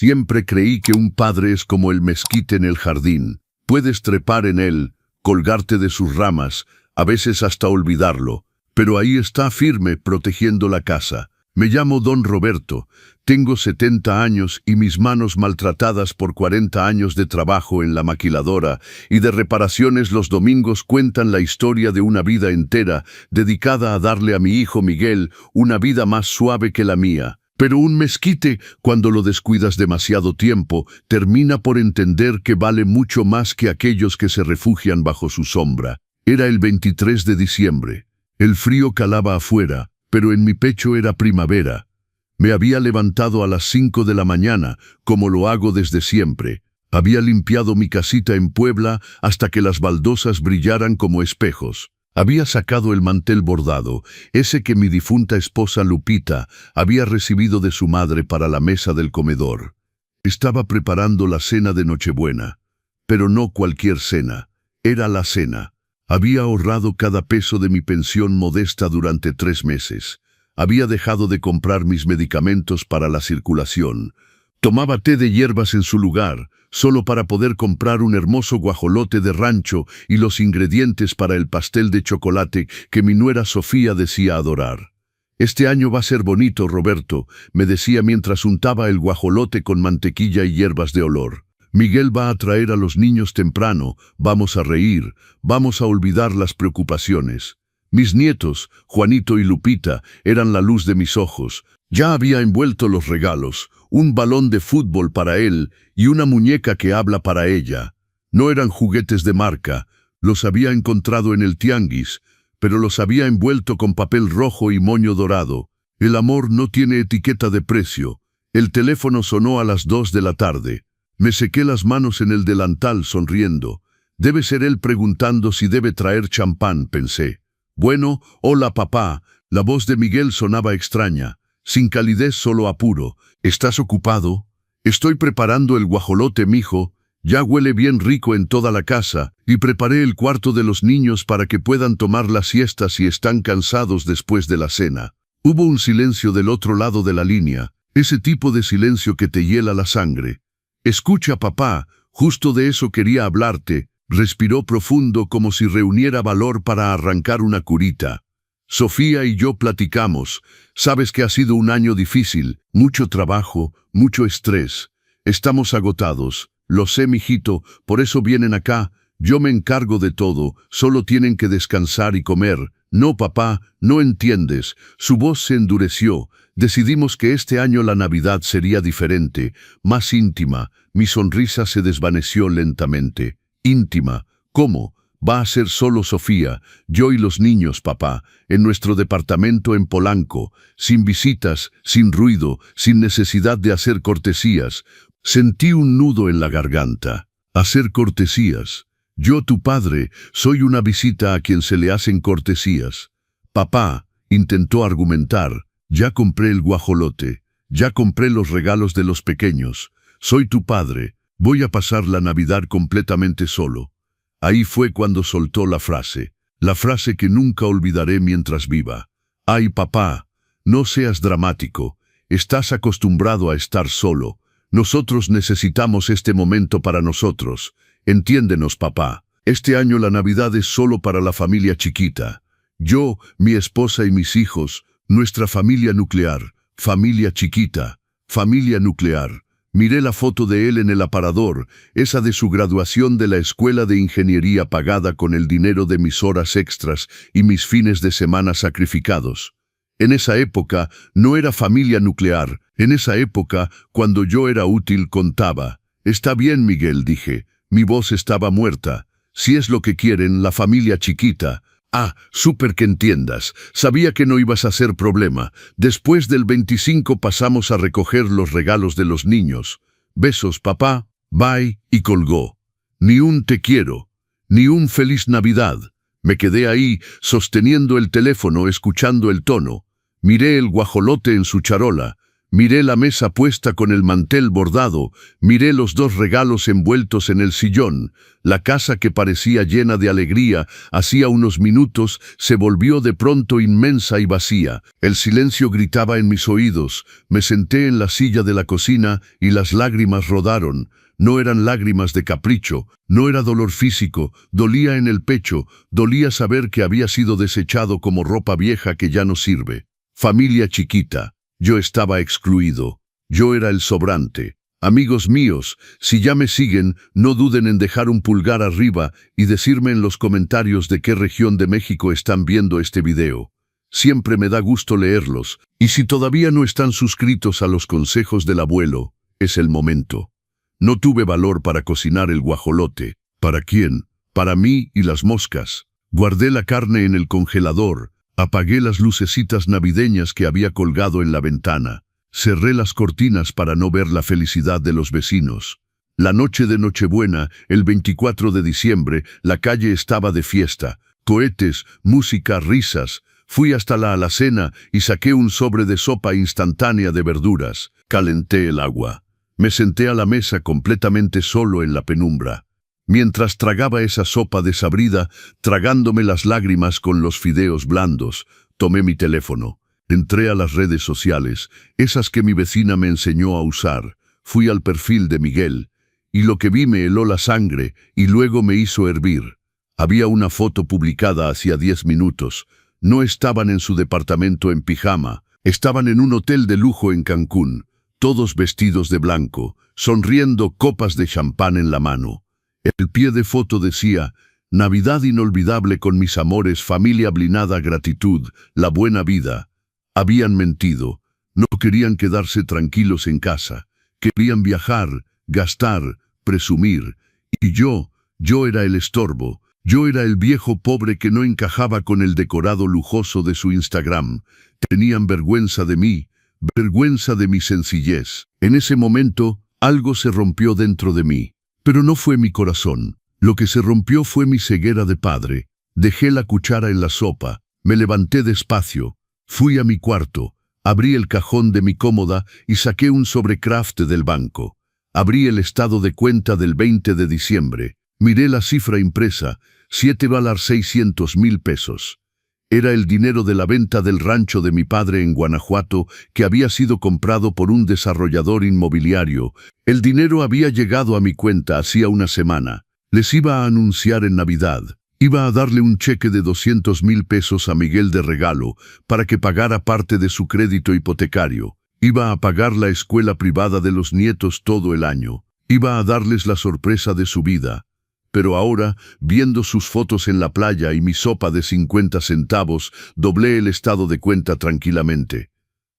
Siempre creí que un padre es como el mezquite en el jardín. Puedes trepar en él, colgarte de sus ramas, a veces hasta olvidarlo, pero ahí está firme protegiendo la casa. Me llamo Don Roberto, tengo 70 años y mis manos maltratadas por 40 años de trabajo en la maquiladora y de reparaciones los domingos cuentan la historia de una vida entera dedicada a darle a mi hijo Miguel una vida más suave que la mía. Pero un mezquite, cuando lo descuidas demasiado tiempo, termina por entender que vale mucho más que aquellos que se refugian bajo su sombra. Era el 23 de diciembre. El frío calaba afuera, pero en mi pecho era primavera. Me había levantado a las 5 de la mañana, como lo hago desde siempre. Había limpiado mi casita en Puebla hasta que las baldosas brillaran como espejos. Había sacado el mantel bordado, ese que mi difunta esposa Lupita había recibido de su madre para la mesa del comedor. Estaba preparando la cena de Nochebuena, pero no cualquier cena, era la cena. Había ahorrado cada peso de mi pensión modesta durante 3 meses. Había dejado de comprar mis medicamentos para la circulación. Tomaba té de hierbas en su lugar, solo para poder comprar un hermoso guajolote de rancho y los ingredientes para el pastel de chocolate que mi nuera Sofía decía adorar. «Este año va a ser bonito, Roberto», me decía mientras untaba el guajolote con mantequilla y hierbas de olor. «Miguel va a traer a los niños temprano, vamos a reír, vamos a olvidar las preocupaciones». Mis nietos, Juanito y Lupita, eran la luz de mis ojos. Ya había envuelto los regalos, un balón de fútbol para él y una muñeca que habla para ella. No eran juguetes de marca, los había encontrado en el tianguis, pero los había envuelto con papel rojo y moño dorado. El amor no tiene etiqueta de precio. El teléfono sonó a las 2 de la tarde. Me sequé las manos en el delantal sonriendo. Debe ser él preguntando si debe traer champán, pensé. «Bueno, hola papá». La voz de Miguel sonaba extraña, sin calidez, solo apuro. «¿Estás ocupado?» «Estoy preparando el guajolote, mijo. Ya huele bien rico en toda la casa, y preparé el cuarto de los niños para que puedan tomar la siesta si están cansados después de la cena». Hubo un silencio del otro lado de la línea, ese tipo de silencio que te hiela la sangre. «Escucha, papá, justo de eso quería hablarte». Respiró profundo como si reuniera valor para arrancar una curita. «Sofía y yo platicamos. Sabes que ha sido un año difícil, mucho trabajo, mucho estrés. Estamos agotados. Lo sé, mijito, por eso vienen acá. Yo me encargo de todo, solo tienen que descansar y comer». «No, papá, no entiendes». Su voz se endureció. «Decidimos que este año la Navidad sería diferente, más íntima». Mi sonrisa se desvaneció lentamente. «Íntima, ¿cómo? Va a ser solo Sofía, yo y los niños, papá, en nuestro departamento en Polanco, sin visitas, sin ruido, sin necesidad de hacer cortesías». Sentí un nudo en la garganta. «¿Hacer cortesías? Yo, tu padre, soy una visita a quien se le hacen cortesías». «Papá», intentó argumentar, «ya compré el guajolote, ya compré los regalos de los pequeños. Soy tu padre. Voy a pasar la Navidad completamente solo». Ahí fue cuando soltó la frase que nunca olvidaré mientras viva. «Ay, papá, no seas dramático. Estás acostumbrado a estar solo. Nosotros necesitamos este momento para nosotros. Entiéndenos, papá. Este año la Navidad es solo para la familia chiquita. Yo, mi esposa y mis hijos, nuestra familia nuclear. Familia chiquita, familia nuclear». Miré la foto de él en el aparador, esa de su graduación de la escuela de ingeniería pagada con el dinero de mis horas extras y mis fines de semana sacrificados. En esa época no era familia nuclear, en esa época, cuando yo era útil, contaba. «Está bien, Miguel», dije, mi voz estaba muerta. «Si es lo que quieren, la familia chiquita». «Ah, súper que entiendas. Sabía que no ibas a ser problema. Después del 25 pasamos a recoger los regalos de los niños. Besos, papá. Bye», y colgó. Ni un te quiero, ni un feliz Navidad. Me quedé ahí, sosteniendo el teléfono, escuchando el tono. Miré el guajolote en su charola. Miré la mesa puesta con el mantel bordado, miré los 2 regalos envueltos en el sillón. La casa que parecía llena de alegría hacía unos minutos se volvió de pronto inmensa y vacía. El silencio gritaba en mis oídos. Me senté en la silla de la cocina y las lágrimas rodaron. No eran lágrimas de capricho, no era dolor físico, dolía en el pecho, dolía saber que había sido desechado como ropa vieja que ya no sirve. Familia chiquita. Yo estaba excluido. Yo era el sobrante. Amigos míos, si ya me siguen, no duden en dejar un pulgar arriba y decirme en los comentarios de qué región de México están viendo este video. Siempre me da gusto leerlos, y si todavía no están suscritos a los consejos del abuelo, es el momento. No tuve valor para cocinar el guajolote. ¿Para quién? Para mí y las moscas. Guardé la carne en el congelador. Apagué las lucecitas navideñas que había colgado en la ventana. Cerré las cortinas para no ver la felicidad de los vecinos. La noche de Nochebuena, el 24 de diciembre, la calle estaba de fiesta. Cohetes, música, risas. Fui hasta la alacena y saqué un sobre de sopa instantánea de verduras. Calenté el agua. Me senté a la mesa completamente solo en la penumbra. Mientras tragaba esa sopa desabrida, tragándome las lágrimas con los fideos blandos, tomé mi teléfono. Entré a las redes sociales, esas que mi vecina me enseñó a usar. Fui al perfil de Miguel, y lo que vi me heló la sangre y luego me hizo hervir. Había una foto publicada hacía 10 minutos. No estaban en su departamento en pijama, estaban en un hotel de lujo en Cancún, todos vestidos de blanco, sonriendo, copas de champán en la mano. El pie de foto decía: Navidad inolvidable con mis amores, familia blindada, gratitud, la buena vida. Habían mentido. No querían quedarse tranquilos en casa. Querían viajar, gastar, presumir. Y yo era el estorbo. Yo era el viejo pobre que no encajaba con el decorado lujoso de su Instagram. Tenían vergüenza de mí, vergüenza de mi sencillez. En ese momento, algo se rompió dentro de mí. Pero no fue mi corazón. Lo que se rompió fue mi ceguera de padre. Dejé la cuchara en la sopa, me levanté despacio, fui a mi cuarto, abrí el cajón de mi cómoda y saqué un sobre Kraft del banco. Abrí el estado de cuenta del 20 de diciembre. Miré la cifra impresa, $7,600,000 pesos. Era el dinero de la venta del rancho de mi padre en Guanajuato, que había sido comprado por un desarrollador inmobiliario. El dinero había llegado a mi cuenta hacía una semana. Les iba a anunciar en Navidad. Iba a darle un cheque de $200,000 pesos a Miguel de regalo para que pagara parte de su crédito hipotecario. Iba a pagar la escuela privada de los nietos todo el año. Iba a darles la sorpresa de su vida. Pero ahora, viendo sus fotos en la playa y mi sopa de 50 centavos, doblé el estado de cuenta tranquilamente.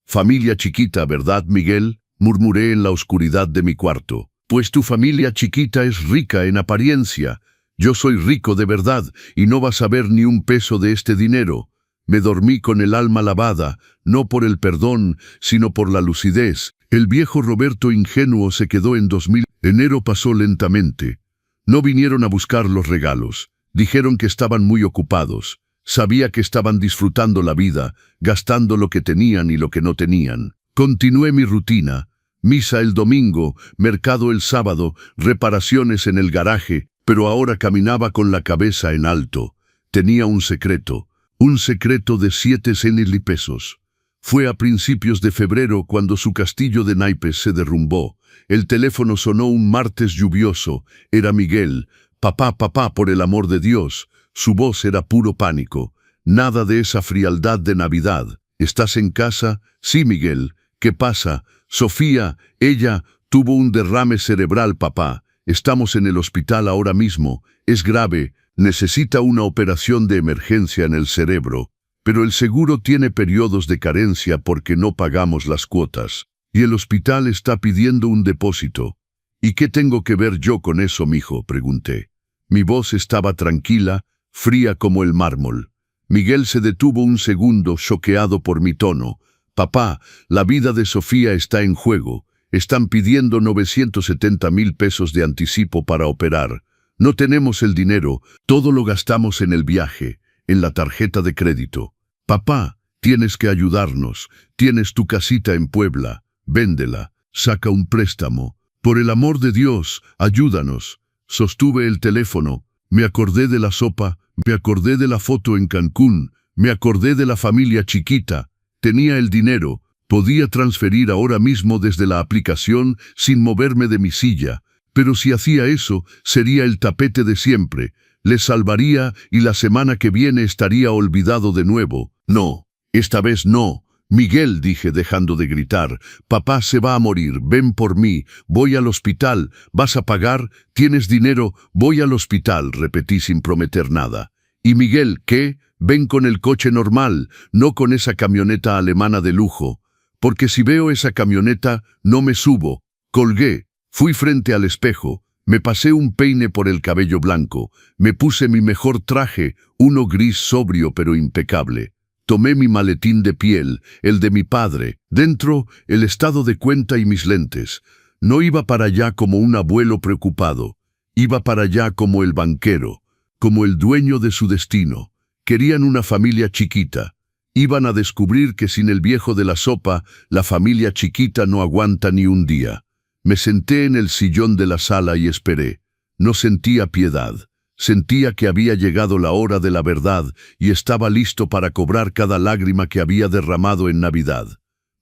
Familia chiquita, ¿verdad, Miguel?, murmuré en la oscuridad de mi cuarto. Pues tu familia chiquita es rica en apariencia. Yo soy rico de verdad y no vas a ver ni un peso de este dinero. Me dormí con el alma lavada, no por el perdón, sino por la lucidez. El viejo Roberto ingenuo se quedó en 2000. Enero pasó lentamente. No vinieron a buscar los regalos. Dijeron que estaban muy ocupados. Sabía que estaban disfrutando la vida, gastando lo que tenían y lo que no tenían. Continué mi rutina. Misa el domingo, mercado el sábado, reparaciones en el garaje, pero ahora caminaba con la cabeza en alto. Tenía un secreto de $7,000 pesos. Fue a principios de febrero cuando su castillo de naipes se derrumbó. El teléfono sonó un martes lluvioso. Era Miguel. Papá, por el amor de Dios. Su voz era puro pánico. Nada de esa frialdad de Navidad. ¿Estás en casa? Sí, Miguel. ¿Qué pasa? Sofía, ella tuvo un derrame cerebral, papá. Estamos en el hospital ahora mismo. Es grave. Necesita una operación de emergencia en el cerebro. Pero el seguro tiene periodos de carencia porque no pagamos las cuotas. Y el hospital está pidiendo un depósito. ¿Y qué tengo que ver yo con eso, mijo?, pregunté. Mi voz estaba tranquila, fría como el mármol. Miguel se detuvo un segundo, choqueado por mi tono. Papá, la vida de Sofía está en juego. Están pidiendo 970,000 pesos de anticipo para operar. No tenemos el dinero, todo lo gastamos en el viaje, en la tarjeta de crédito. Papá, tienes que ayudarnos. Tienes tu casita en Puebla. véndela, saca un préstamo. Por el amor de Dios, ayúdanos. Sostuve el teléfono, me acordé de la sopa, me acordé de la foto en Cancún, me acordé de la familia chiquita. Tenía el dinero, podía transferir ahora mismo desde la aplicación sin moverme de mi silla. Pero si hacía eso, sería el tapete de siempre. Le salvaría y la semana que viene estaría olvidado de nuevo. No, esta vez no. Miguel, dije dejando de gritar, papá se va a morir, ven por mí, voy al hospital, ¿vas a pagar? ¿Tienes dinero? Voy al hospital, repetí sin prometer nada. ¿Y Miguel qué? Ven con el coche normal, no con esa camioneta alemana de lujo. Porque si veo esa camioneta, no me subo. Colgué, fui frente al espejo, me pasé un peine por el cabello blanco, me puse mi mejor traje, uno gris sobrio pero impecable. Tomé mi maletín de piel, el de mi padre, dentro el estado de cuenta y mis lentes. No iba para allá como un abuelo preocupado, iba para allá como el banquero, como el dueño de su destino. Querían una familia chiquita. Iban a descubrir que sin el viejo de la sopa, la familia chiquita no aguanta ni un día. Me senté en el sillón de la sala y esperé. No sentía piedad. Sentía que había llegado la hora de la verdad y estaba listo para cobrar cada lágrima que había derramado en Navidad.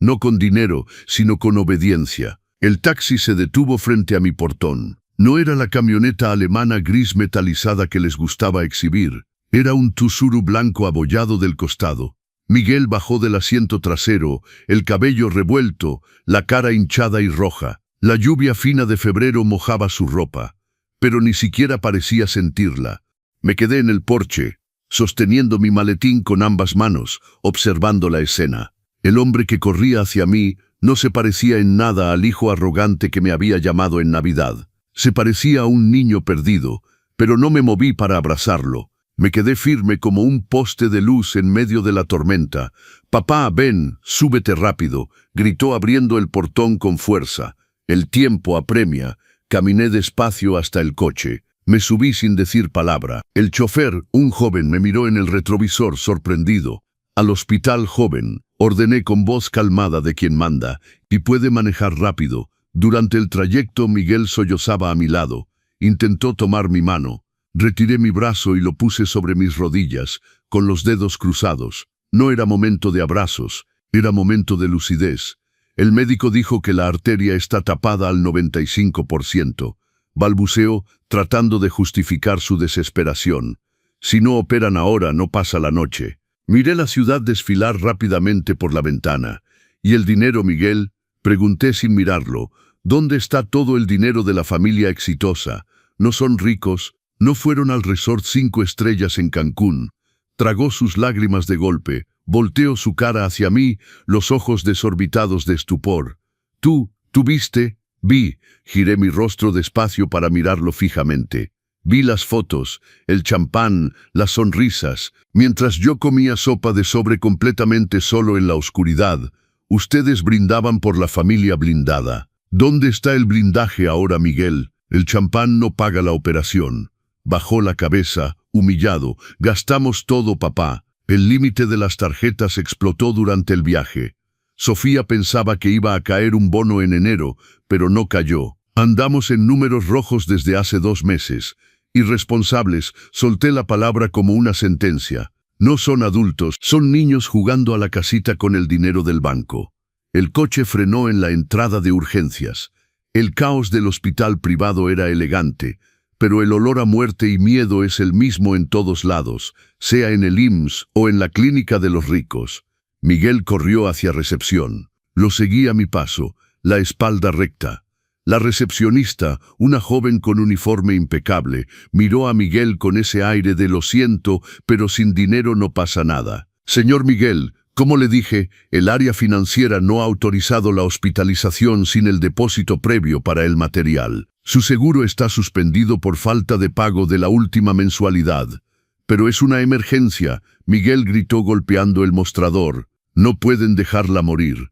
No con dinero, sino con obediencia. El taxi se detuvo frente a mi portón. No era la camioneta alemana gris metalizada que les gustaba exhibir. Era un Tsuru blanco abollado del costado. Miguel bajó del asiento trasero, el cabello revuelto, la cara hinchada y roja. La lluvia fina de febrero mojaba su ropa, pero ni siquiera parecía sentirla. Me quedé en el porche, sosteniendo mi maletín con ambas manos, observando la escena. El hombre que corría hacia mí no se parecía en nada al hijo arrogante que me había llamado en Navidad. Se parecía a un niño perdido, pero no me moví para abrazarlo. Me quedé firme como un poste de luz en medio de la tormenta. «Papá, ven, súbete rápido», gritó abriendo el portón con fuerza. El tiempo apremia. Caminé despacio hasta el coche. Me subí sin decir palabra. El chofer, un joven, me miró en el retrovisor sorprendido. «Al hospital, joven», ordené con voz calmada de quien manda, y puede manejar rápido. Durante el trayecto Miguel sollozaba a mi lado. Intentó tomar mi mano. Retiré mi brazo y lo puse sobre mis rodillas, con los dedos cruzados. No era momento de abrazos, era momento de lucidez. El médico dijo que la arteria está tapada al 95%. Balbuceó, tratando de justificar su desesperación. Si no operan ahora, no pasa la noche. Miré la ciudad desfilar rápidamente por la ventana. ¿Y el dinero, Miguel?, pregunté sin mirarlo. ¿Dónde está todo el dinero de la familia exitosa? ¿No son ricos? ¿No fueron al resort 5 estrellas en Cancún? Tragó sus lágrimas de golpe. Volteó su cara hacia mí, los ojos desorbitados de estupor. ¿Tú viste?» Vi. Giré mi rostro despacio para mirarlo fijamente. Vi las fotos, el champán, las sonrisas, mientras yo comía sopa de sobre completamente solo en la oscuridad. Ustedes brindaban por la familia blindada. ¿Dónde está el blindaje ahora, Miguel? El champán no paga la operación. Bajó la cabeza, humillado. Gastamos todo, papá. El límite de las tarjetas explotó durante el viaje. Sofía pensaba que iba a caer un bono en enero, pero no cayó. Andamos en números rojos desde hace 2 meses. Irresponsables, solté la palabra como una sentencia. No son adultos, son niños jugando a la casita con el dinero del banco. El coche frenó en la entrada de urgencias. El caos del hospital privado era elegante, pero el olor a muerte y miedo es el mismo en todos lados, sea en el IMSS o en la clínica de los ricos. Miguel corrió hacia recepción. Lo seguí a mi paso, la espalda recta. La recepcionista, una joven con uniforme impecable, miró a Miguel con ese aire de «lo siento, pero sin dinero no pasa nada». «Señor Miguel, como le dije, el área financiera no ha autorizado la hospitalización sin el depósito previo para el material. Su seguro está suspendido por falta de pago de la última mensualidad». «Pero es una emergencia», Miguel gritó golpeando el mostrador. «No pueden dejarla morir».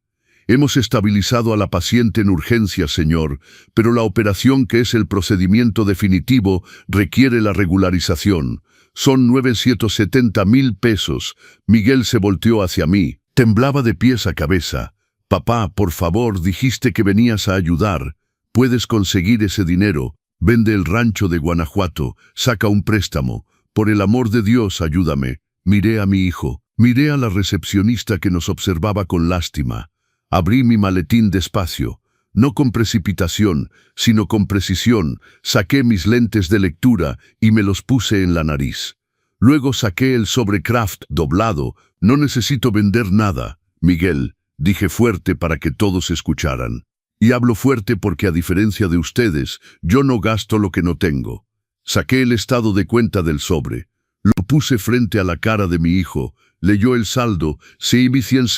«Hemos estabilizado a la paciente en urgencias, señor, pero la operación, que es el procedimiento definitivo, requiere la regularización. Son 970,000 pesos. Miguel se volteó hacia mí. Temblaba de pies a cabeza. Papá, por favor, dijiste que venías a ayudar. Puedes conseguir ese dinero. Vende el rancho de Guanajuato, saca un préstamo. Por el amor de Dios, ayúdame. Miré a mi hijo, miré a la recepcionista que nos observaba con lástima. Abrí mi maletín despacio, no con precipitación, sino con precisión. Saqué mis lentes de lectura y me los puse en la nariz. Luego saqué el sobre Kraft doblado. No necesito vender nada, Miguel, dije fuerte para que todos escucharan. Y hablo fuerte porque, a diferencia de ustedes, yo no gasto lo que no tengo. Saqué el estado de cuenta del sobre. Lo puse frente a la cara de mi hijo. Leyó el saldo, sí, mis 100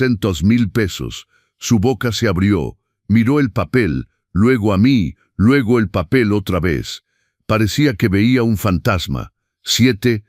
pesos. Su boca se abrió. Miró el papel, luego a mí, luego el papel otra vez. Parecía que veía un fantasma. 7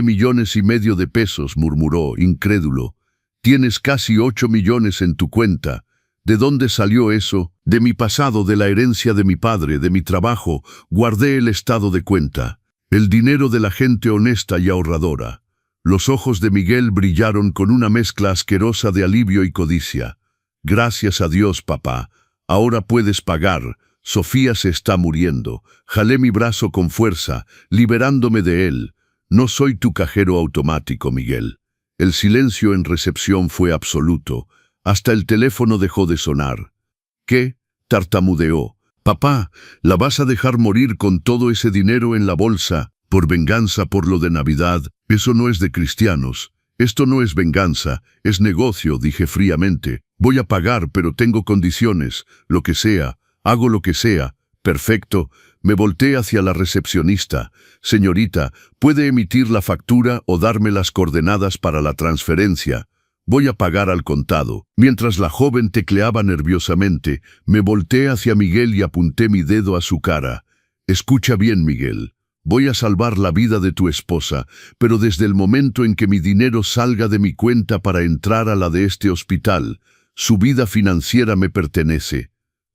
millones y medio de pesos, murmuró, incrédulo. Tienes casi 8 millones en tu cuenta. ¿De dónde salió eso? De mi pasado, de la herencia de mi padre, de mi trabajo. Guardé el estado de cuenta. El dinero de la gente honesta y ahorradora. Los ojos de Miguel brillaron con una mezcla asquerosa de alivio y codicia. Gracias a Dios, papá. Ahora puedes pagar. Sofía se está muriendo. Jalé mi brazo con fuerza, liberándome de él. No soy tu cajero automático, Miguel. El silencio en recepción fue absoluto. Hasta el teléfono dejó de sonar. ¿Qué? Tartamudeó. Papá, ¿la vas a dejar morir con todo ese dinero en la bolsa? Por venganza por lo de Navidad. Eso no es de cristianos. Esto no es venganza, es negocio, dije fríamente. Voy a pagar, pero tengo condiciones. Lo que sea, hago lo que sea. Perfecto. Me volteé hacia la recepcionista. Señorita, ¿puede emitir la factura o darme las coordenadas para la transferencia? Voy a pagar al contado. Mientras la joven tecleaba nerviosamente, me volteé hacia Miguel y apunté mi dedo a su cara. Escucha bien, Miguel. Voy a salvar la vida de tu esposa, pero desde el momento en que mi dinero salga de mi cuenta para entrar a la de este hospital, su vida financiera me pertenece.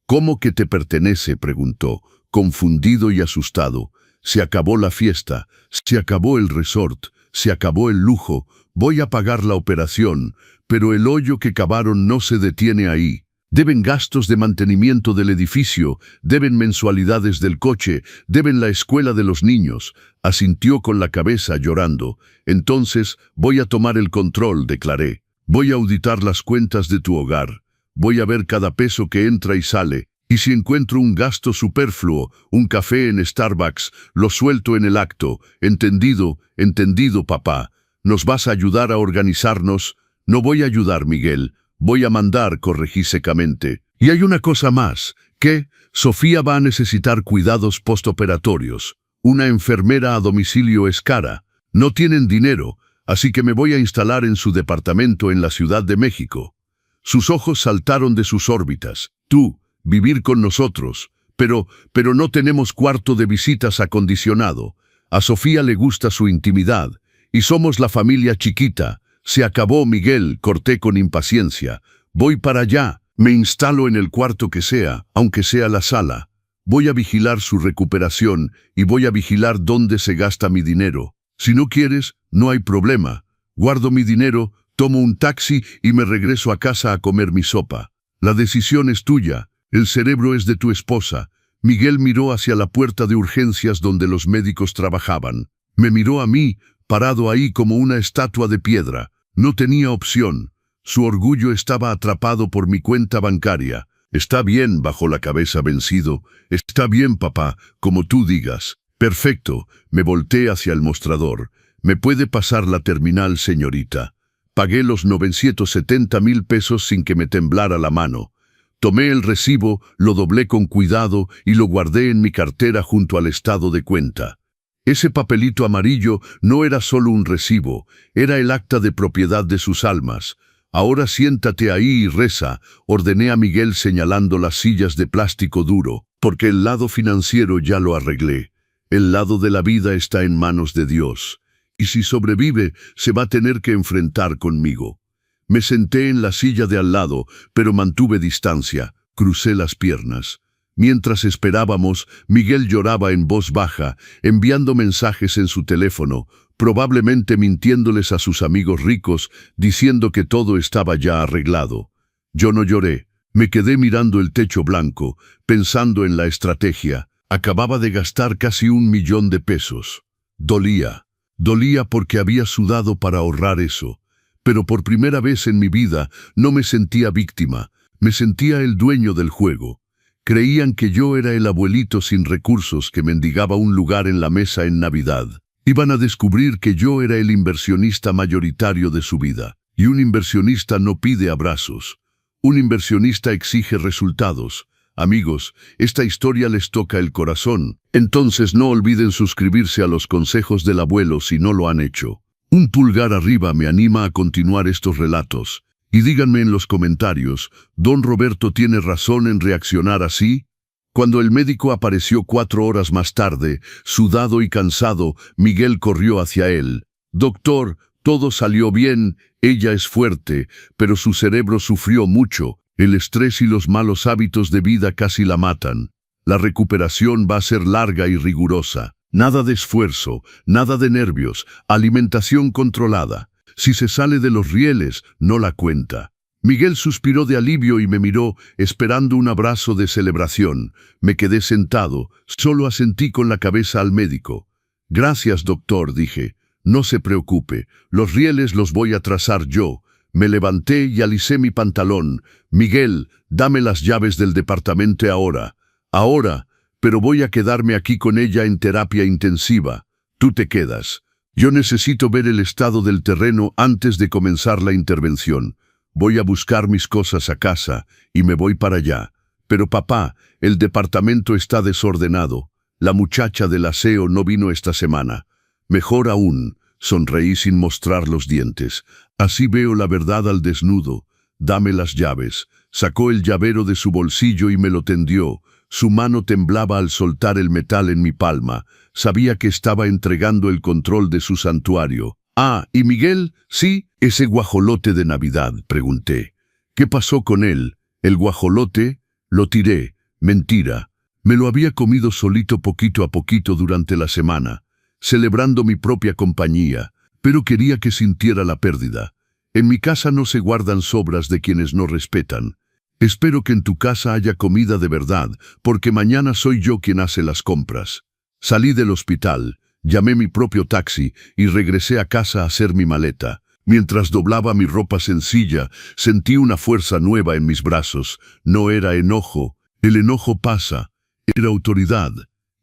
¿Cómo que te pertenece?, preguntó, confundido y asustado. Se acabó la fiesta, se acabó el resort, se acabó el lujo. Voy a pagar la operación, pero el hoyo que cavaron no se detiene ahí. Deben gastos de mantenimiento del edificio, deben mensualidades del coche, deben la escuela de los niños. Asintió con la cabeza, llorando. Entonces voy a tomar el control, declaré. Voy a auditar las cuentas de tu hogar. Voy a ver cada peso que entra y sale. Y si encuentro un gasto superfluo, un café en Starbucks, lo suelto en el acto. Entendido, entendido, papá. ¿Nos vas a ayudar a organizarnos? No voy a ayudar, Miguel. Voy a mandar, corregí secamente. Y hay una cosa más, que Sofía va a necesitar cuidados postoperatorios. Una enfermera a domicilio es cara. No tienen dinero, así que me voy a instalar en su departamento en la Ciudad de México. Sus ojos saltaron de sus órbitas. Tú, vivir con nosotros. Pero no tenemos cuarto de visitas acondicionado. A Sofía le gusta su intimidad. Y somos la familia chiquita. Se acabó, Miguel, corté con impaciencia. Voy para allá. Me instalo en el cuarto que sea, aunque sea la sala. Voy a vigilar su recuperación y voy a vigilar dónde se gasta mi dinero. Si no quieres, no hay problema. Guardo mi dinero, tomo un taxi y me regreso a casa a comer mi sopa. La decisión es tuya. El cerebro es de tu esposa. Miguel miró hacia la puerta de urgencias donde los médicos trabajaban. Me miró a mí, parado ahí como una estatua de piedra. No tenía opción. Su orgullo estaba atrapado por mi cuenta bancaria. Está bien, bajó la cabeza vencido. Está bien, papá, como tú digas. Perfecto. Me volteé hacia el mostrador. ¿Me puede pasar la terminal, señorita? Pagué los 970,000 pesos sin que me temblara la mano. Tomé el recibo, lo doblé con cuidado y lo guardé en mi cartera junto al estado de cuenta. Ese papelito amarillo no era solo un recibo, era el acta de propiedad de sus almas. Ahora siéntate ahí y reza, ordené a Miguel señalando las sillas de plástico duro, porque el lado financiero ya lo arreglé. El lado de la vida está en manos de Dios. Y si sobrevive, se va a tener que enfrentar conmigo. Me senté en la silla de al lado, pero mantuve distancia, crucé las piernas. Mientras esperábamos, Miguel lloraba en voz baja, enviando mensajes en su teléfono, probablemente mintiéndoles a sus amigos ricos, diciendo que todo estaba ya arreglado. Yo no lloré. Me quedé mirando el techo blanco, pensando en la estrategia. Acababa de gastar casi 1.000.000 de pesos. Dolía. Dolía porque había sudado para ahorrar eso. Pero por primera vez en mi vida no me sentía víctima. Me sentía el dueño del juego. Creían que yo era el abuelito sin recursos que mendigaba un lugar en la mesa en Navidad. Iban a descubrir que yo era el inversionista mayoritario de su vida. Y un inversionista no pide abrazos. Un inversionista exige resultados. Amigos, esta historia les toca el corazón. Entonces no olviden suscribirse a los consejos del abuelo si no lo han hecho. Un pulgar arriba me anima a continuar estos relatos. Y díganme en los comentarios, ¿Don Roberto tiene razón en reaccionar así? Cuando el médico apareció 4 horas más tarde, sudado y cansado, Miguel corrió hacia él. «Doctor, todo salió bien, ella es fuerte, pero su cerebro sufrió mucho. El estrés y los malos hábitos de vida casi la matan. La recuperación va a ser larga y rigurosa. Nada de esfuerzo, nada de nervios, alimentación controlada. Si se sale de los rieles, no la cuenta». Miguel suspiró de alivio y me miró, esperando un abrazo de celebración. Me quedé sentado, solo asentí con la cabeza al médico. «Gracias, doctor», dije. «No se preocupe, los rieles los voy a trazar yo». Me levanté y alicé mi pantalón. «Miguel, dame las llaves del departamento ahora». «Ahora, pero voy a quedarme aquí con ella en terapia intensiva. Tú te quedas. Yo necesito ver el estado del terreno antes de comenzar la intervención. Voy a buscar mis cosas a casa y me voy para allá. Pero papá, el departamento está desordenado. La muchacha del aseo no vino esta semana. Mejor aún». Sonreí sin mostrar los dientes. «Así veo la verdad al desnudo. Dame las llaves». Sacó el llavero de su bolsillo y me lo tendió. Su mano temblaba al soltar el metal en mi palma. Sabía que estaba entregando el control de su santuario. «Ah, ¿y Miguel? Sí, ese guajolote de Navidad», pregunté. «¿Qué pasó con él? ¿El guajolote?» «Lo tiré». «Mentira. Me lo había comido solito poquito a poquito durante la semana, celebrando mi propia compañía, pero quería que sintiera la pérdida. En mi casa no se guardan sobras de quienes no respetan. Espero que en tu casa haya comida de verdad, porque mañana soy yo quien hace las compras». Salí del hospital, llamé mi propio taxi y regresé a casa a hacer mi maleta. Mientras doblaba mi ropa sencilla, sentí una fuerza nueva en mis brazos. No era enojo, el enojo pasa, era autoridad.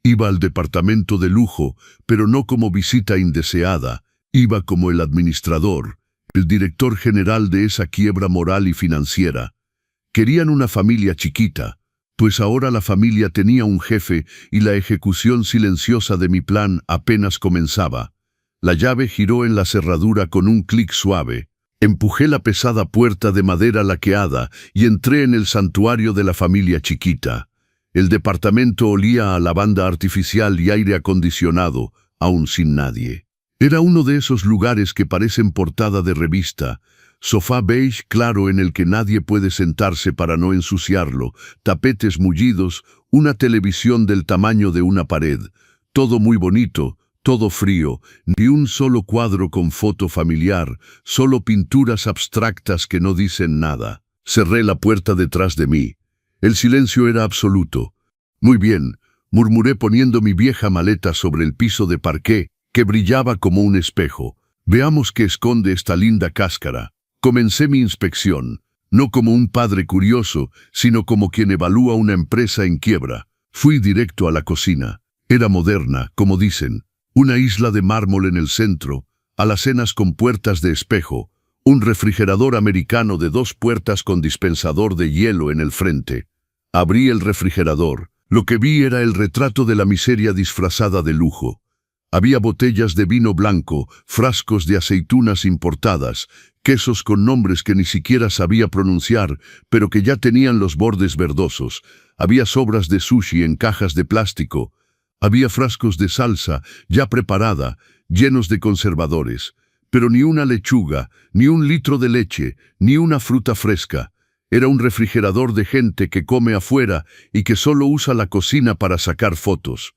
Iba al departamento de lujo, pero no como visita indeseada. Iba como el administrador, el director general de esa quiebra moral y financiera. Querían una familia chiquita, pues ahora la familia tenía un jefe y la ejecución silenciosa de mi plan apenas comenzaba. La llave giró en la cerradura con un clic suave. Empujé la pesada puerta de madera laqueada y entré en el santuario de la familia chiquita. El departamento olía a lavanda artificial y aire acondicionado, aún sin nadie. Era uno de esos lugares que parecen portada de revista. Sofá beige claro en el que nadie puede sentarse para no ensuciarlo, tapetes mullidos, una televisión del tamaño de una pared. Todo muy bonito, todo frío, ni un solo cuadro con foto familiar, solo pinturas abstractas que no dicen nada. Cerré la puerta detrás de mí. El silencio era absoluto. «Muy bien», murmuré poniendo mi vieja maleta sobre el piso de parqué, que brillaba como un espejo. «Veamos qué esconde esta linda cáscara». Comencé mi inspección, no como un padre curioso, sino como quien evalúa una empresa en quiebra. Fui directo a la cocina. Era moderna, como dicen. Una isla de mármol en el centro, alacenas con puertas de espejo, un refrigerador americano de 2 puertas con dispensador de hielo en el frente. Abrí el refrigerador. Lo que vi era el retrato de la miseria disfrazada de lujo. Había botellas de vino blanco, frascos de aceitunas importadas, quesos con nombres que ni siquiera sabía pronunciar, pero que ya tenían los bordes verdosos. Había sobras de sushi en cajas de plástico. Había frascos de salsa, ya preparada, llenos de conservadores. Pero ni una lechuga, ni un litro de leche, ni una fruta fresca. Era un refrigerador de gente que come afuera y que solo usa la cocina para sacar fotos.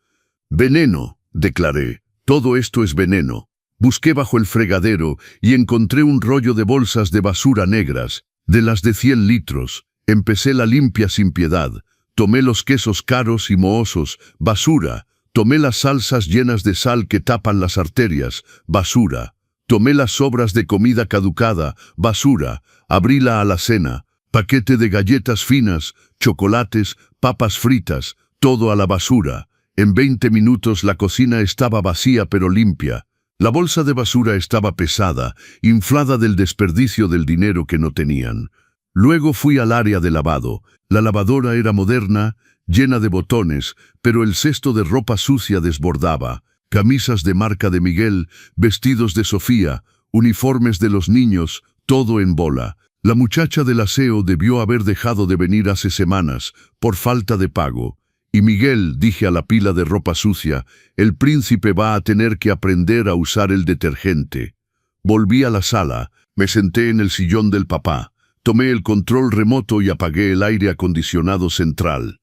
«Veneno», declaré. «Todo esto es veneno». Busqué bajo el fregadero y encontré un rollo de bolsas de basura negras. De las de 100 litros, empecé la limpia sin piedad. Tomé los quesos caros y mohosos, basura. Tomé las salsas llenas de sal que tapan las arterias, basura. Tomé las sobras de comida caducada, basura. Abrí la alacena, paquete de galletas finas, chocolates, papas fritas, todo a la basura. En 20 minutos la cocina estaba vacía pero limpia. La bolsa de basura estaba pesada, inflada del desperdicio del dinero que no tenían. Luego fui al área de lavado. La lavadora era moderna, llena de botones, pero el cesto de ropa sucia desbordaba. Camisas de marca de Miguel, vestidos de Sofía, uniformes de los niños, todo en bola. La muchacha del aseo debió haber dejado de venir hace semanas, por falta de pago. Y Miguel, dije a la pila de ropa sucia, el príncipe va a tener que aprender a usar el detergente. Volví a la sala, me senté en el sillón del papá, tomé el control remoto y apagué el aire acondicionado central.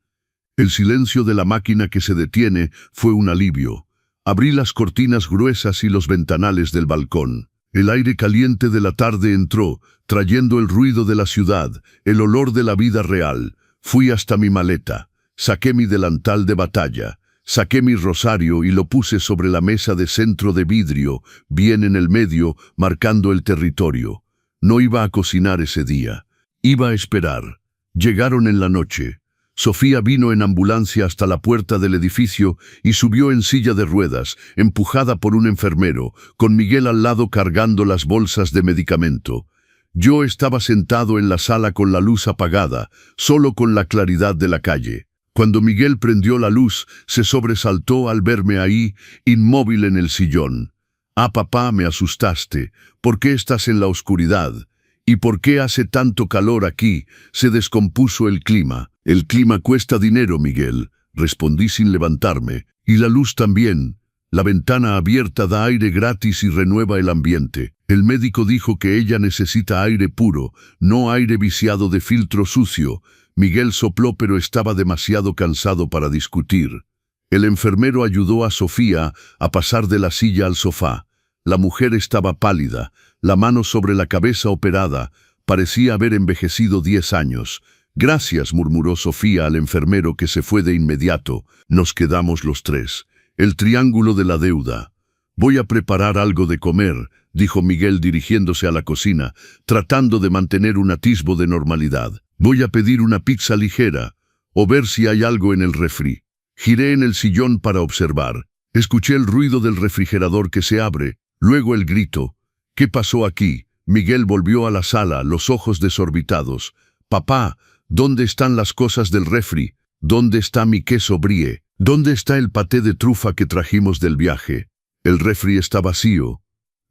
El silencio de la máquina que se detiene fue un alivio. Abrí las cortinas gruesas y los ventanales del balcón. El aire caliente de la tarde entró, trayendo el ruido de la ciudad, el olor de la vida real. Fui hasta mi maleta. Saqué mi delantal de batalla, saqué mi rosario y lo puse sobre la mesa de centro de vidrio, bien en el medio, marcando el territorio. No iba a cocinar ese día. Iba a esperar. Llegaron en la noche. Sofía vino en ambulancia hasta la puerta del edificio y subió en silla de ruedas, empujada por un enfermero, con Miguel al lado cargando las bolsas de medicamento. Yo estaba sentado en la sala con la luz apagada, solo con la claridad de la calle. Cuando Miguel prendió la luz, se sobresaltó al verme ahí, inmóvil en el sillón. «Ah, papá, me asustaste. ¿Por qué estás en la oscuridad? ¿Y por qué hace tanto calor aquí? Se descompuso el clima». «El clima cuesta dinero, Miguel», respondí sin levantarme. «Y la luz también. La ventana abierta da aire gratis y renueva el ambiente. El médico dijo que ella necesita aire puro, no aire viciado de filtro sucio». Miguel sopló, pero estaba demasiado cansado para discutir. El enfermero ayudó a Sofía a pasar de la silla al sofá. La mujer estaba pálida, la mano sobre la cabeza operada. Parecía haber envejecido 10 años. «Gracias», murmuró Sofía al enfermero, que se fue de inmediato. Nos quedamos los tres. El triángulo de la deuda. «Voy a preparar algo de comer», dijo Miguel dirigiéndose a la cocina, tratando de mantener un atisbo de normalidad. «Voy a pedir una pizza ligera, o ver si hay algo en el refri». Giré en el sillón para observar. Escuché el ruido del refrigerador que se abre, luego el grito. «¿Qué pasó aquí?» Miguel volvió a la sala, los ojos desorbitados. «Papá, ¿dónde están las cosas del refri? ¿Dónde está mi queso brie? ¿Dónde está el paté de trufa que trajimos del viaje?» «El refri está vacío».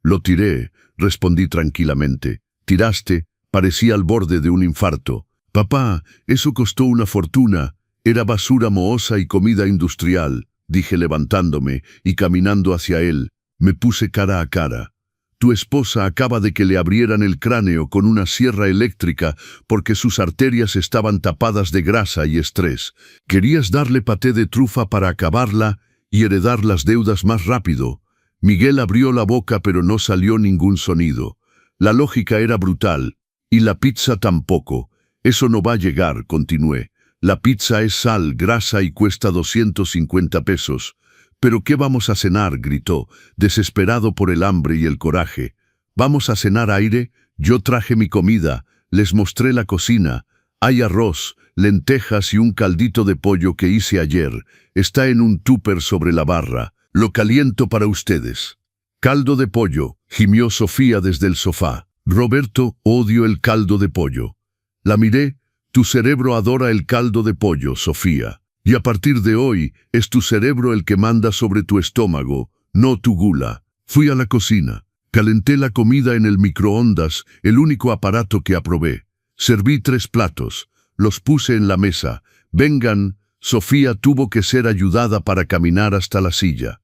«Lo tiré», respondí tranquilamente. «¿Tiraste?» Parecía al borde de un infarto. «Papá, eso costó una fortuna. Era basura mohosa y comida industrial», dije levantándome y caminando hacia él. Me puse cara a cara. «Tu esposa acaba de que le abrieran el cráneo con una sierra eléctrica porque sus arterias estaban tapadas de grasa y estrés. Querías darle paté de trufa para acabarla y heredar las deudas más rápido». Miguel abrió la boca, pero no salió ningún sonido. La lógica era brutal. «Y la pizza tampoco. Eso no va a llegar», continué. «La pizza es sal, grasa y cuesta 250 pesos. «¿Pero qué vamos a cenar?», gritó, desesperado por el hambre y el coraje. «¿Vamos a cenar aire? Yo traje mi comida, les mostré la cocina. Hay arroz, lentejas y un caldito de pollo que hice ayer. Está en un tupper sobre la barra. Lo caliento para ustedes». «Caldo de pollo», gimió Sofía desde el sofá. «Roberto, odio el caldo de pollo». La miré. «Tu cerebro adora el caldo de pollo, Sofía. Y a partir de hoy, es tu cerebro el que manda sobre tu estómago, no tu gula». Fui a la cocina. Calenté la comida en el microondas, el único aparato que aprobé. Serví 3 platos. Los puse en la mesa. «Vengan». Sofía tuvo que ser ayudada para caminar hasta la silla.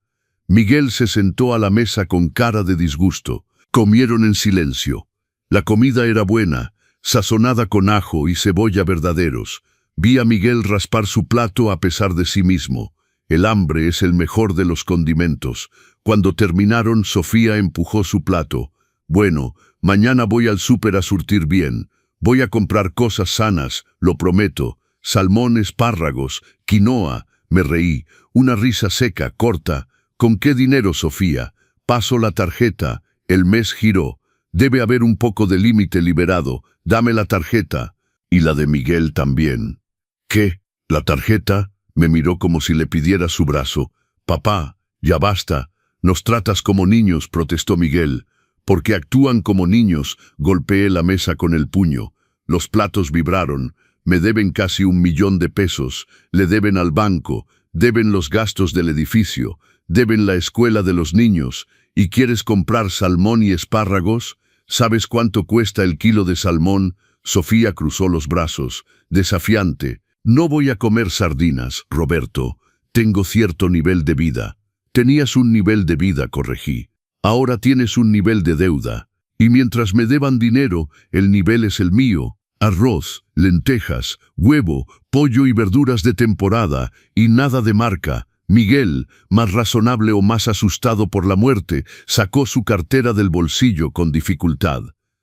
Miguel se sentó a la mesa con cara de disgusto. Comieron en silencio. La comida era buena, sazonada con ajo y cebolla verdaderos. Vi a Miguel raspar su plato a pesar de sí mismo. El hambre es el mejor de los condimentos. Cuando terminaron, Sofía empujó su plato. «Bueno, mañana voy al súper a surtir bien. Voy a comprar cosas sanas, lo prometo. Salmón, espárragos, quinoa. Me reí. Una risa seca, corta. ¿Con qué dinero, Sofía? Paso la tarjeta. El mes giró. Debe haber un poco de límite liberado. Dame la tarjeta. Y la de Miguel también. ¿Qué? ¿La tarjeta? Me miró como si le pidiera su brazo. Papá, ya basta. Nos tratas como niños, protestó Miguel. Porque actúan como niños, golpeé la mesa con el puño. Los platos vibraron. Me deben casi 1 millón de pesos. Le deben al banco. Deben los gastos del edificio. Deben la escuela de los niños. ¿Y quieres comprar salmón y espárragos? ¿Sabes cuánto cuesta el kilo de salmón? Sofía cruzó los brazos, desafiante. No voy a comer sardinas, Roberto. Tengo cierto nivel de vida. Tenías un nivel de vida, corregí. Ahora tienes un nivel de deuda. Y mientras me deban dinero, el nivel es el mío. Arroz, lentejas, huevo, pollo y verduras de temporada, y nada de marca. Miguel, más razonable o más asustado por la muerte, sacó su cartera del bolsillo con dificultad.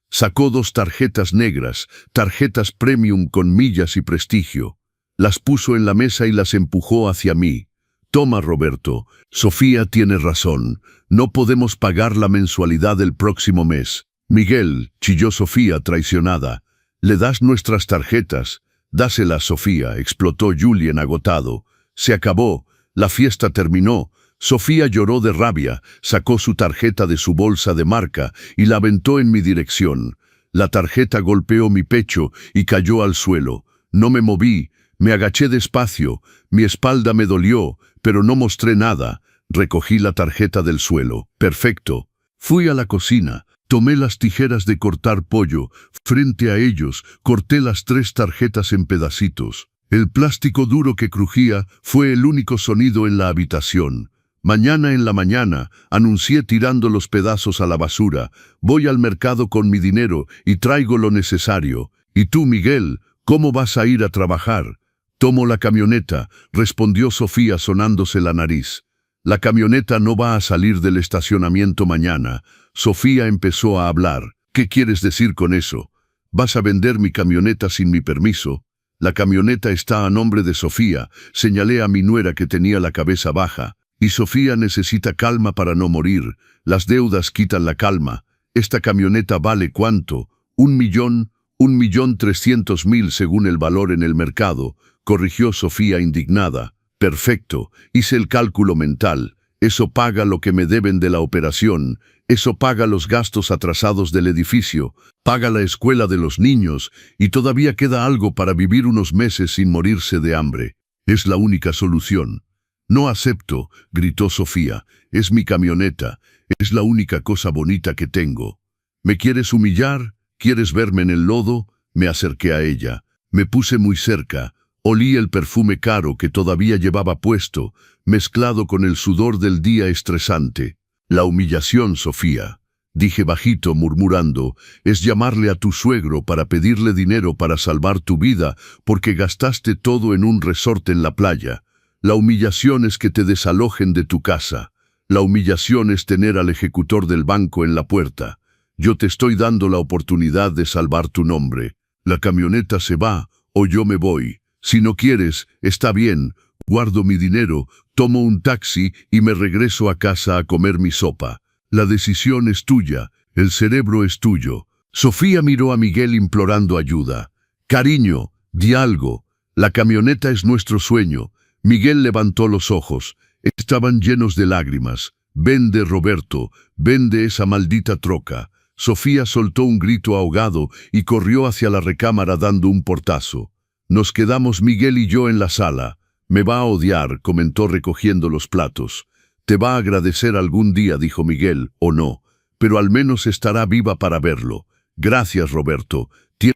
Sacó 2 tarjetas negras, tarjetas premium con millas y prestigio. Las puso en la mesa y las empujó hacia mí. Toma, Roberto. Sofía tiene razón. No podemos pagar la mensualidad el próximo mes. Miguel, chilló Sofía traicionada. Le das nuestras tarjetas. Dáselas, Sofía, explotó Julien agotado. Se acabó. La fiesta terminó. Sofía lloró de rabia, sacó su tarjeta de su bolsa de marca y la aventó en mi dirección. La tarjeta golpeó mi pecho y cayó al suelo. No me moví, me agaché despacio, mi espalda me dolió, pero no mostré nada. Recogí la tarjeta del suelo. Perfecto. Fui a la cocina, tomé las tijeras de cortar pollo. Frente a ellos, corté las 3 tarjetas en pedacitos. El plástico duro que crujía fue el único sonido en la habitación. Mañana en la mañana, anuncié tirando los pedazos a la basura. Voy al mercado con mi dinero y traigo lo necesario. ¿Y tú, Miguel, cómo vas a ir a trabajar? Tomo la camioneta, respondió Sofía sonándose la nariz. La camioneta no va a salir del estacionamiento mañana. Sofía empezó a hablar. ¿Qué quieres decir con eso? ¿Vas a vender mi camioneta sin mi permiso? La camioneta está a nombre de Sofía. Señalé a mi nuera que tenía la cabeza baja. Y Sofía necesita calma para no morir. Las deudas quitan la calma. Esta camioneta vale ¿cuánto? 1 millón, 1.300.000 según el valor en el mercado, corrigió Sofía indignada. Perfecto, hice el cálculo mental. Eso paga lo que me deben de la operación. Eso paga los gastos atrasados del edificio. Paga la escuela de los niños. Y todavía queda algo para vivir unos meses sin morirse de hambre. Es la única solución. No acepto, gritó Sofía. Es mi camioneta. Es la única cosa bonita que tengo. ¿Me quieres humillar? ¿Quieres verme en el lodo? Me acerqué a ella. Me puse muy cerca. Olí el perfume caro que todavía llevaba puesto, mezclado con el sudor del día estresante. La humillación, Sofía, dije bajito murmurando, es llamarle a tu suegro para pedirle dinero para salvar tu vida porque gastaste todo en un resort en la playa. La humillación es que te desalojen de tu casa. La humillación es tener al ejecutor del banco en la puerta. Yo te estoy dando la oportunidad de salvar tu nombre. La camioneta se va o yo me voy. Si no quieres, está bien. Guardo mi dinero, tomo un taxi y me regreso a casa a comer mi sopa. La decisión es tuya, el cerebro es tuyo. Sofía miró a Miguel implorando ayuda. Cariño, di algo. La camioneta es nuestro sueño. Miguel levantó los ojos. Estaban llenos de lágrimas. Vende, Roberto, vende esa maldita troca. Sofía soltó un grito ahogado y corrió hacia la recámara dando un portazo. Nos quedamos Miguel y yo en la sala. Me va a odiar, comentó recogiendo los platos. Te va a agradecer algún día, dijo Miguel, o no, pero al menos estará viva para verlo. Gracias, Roberto.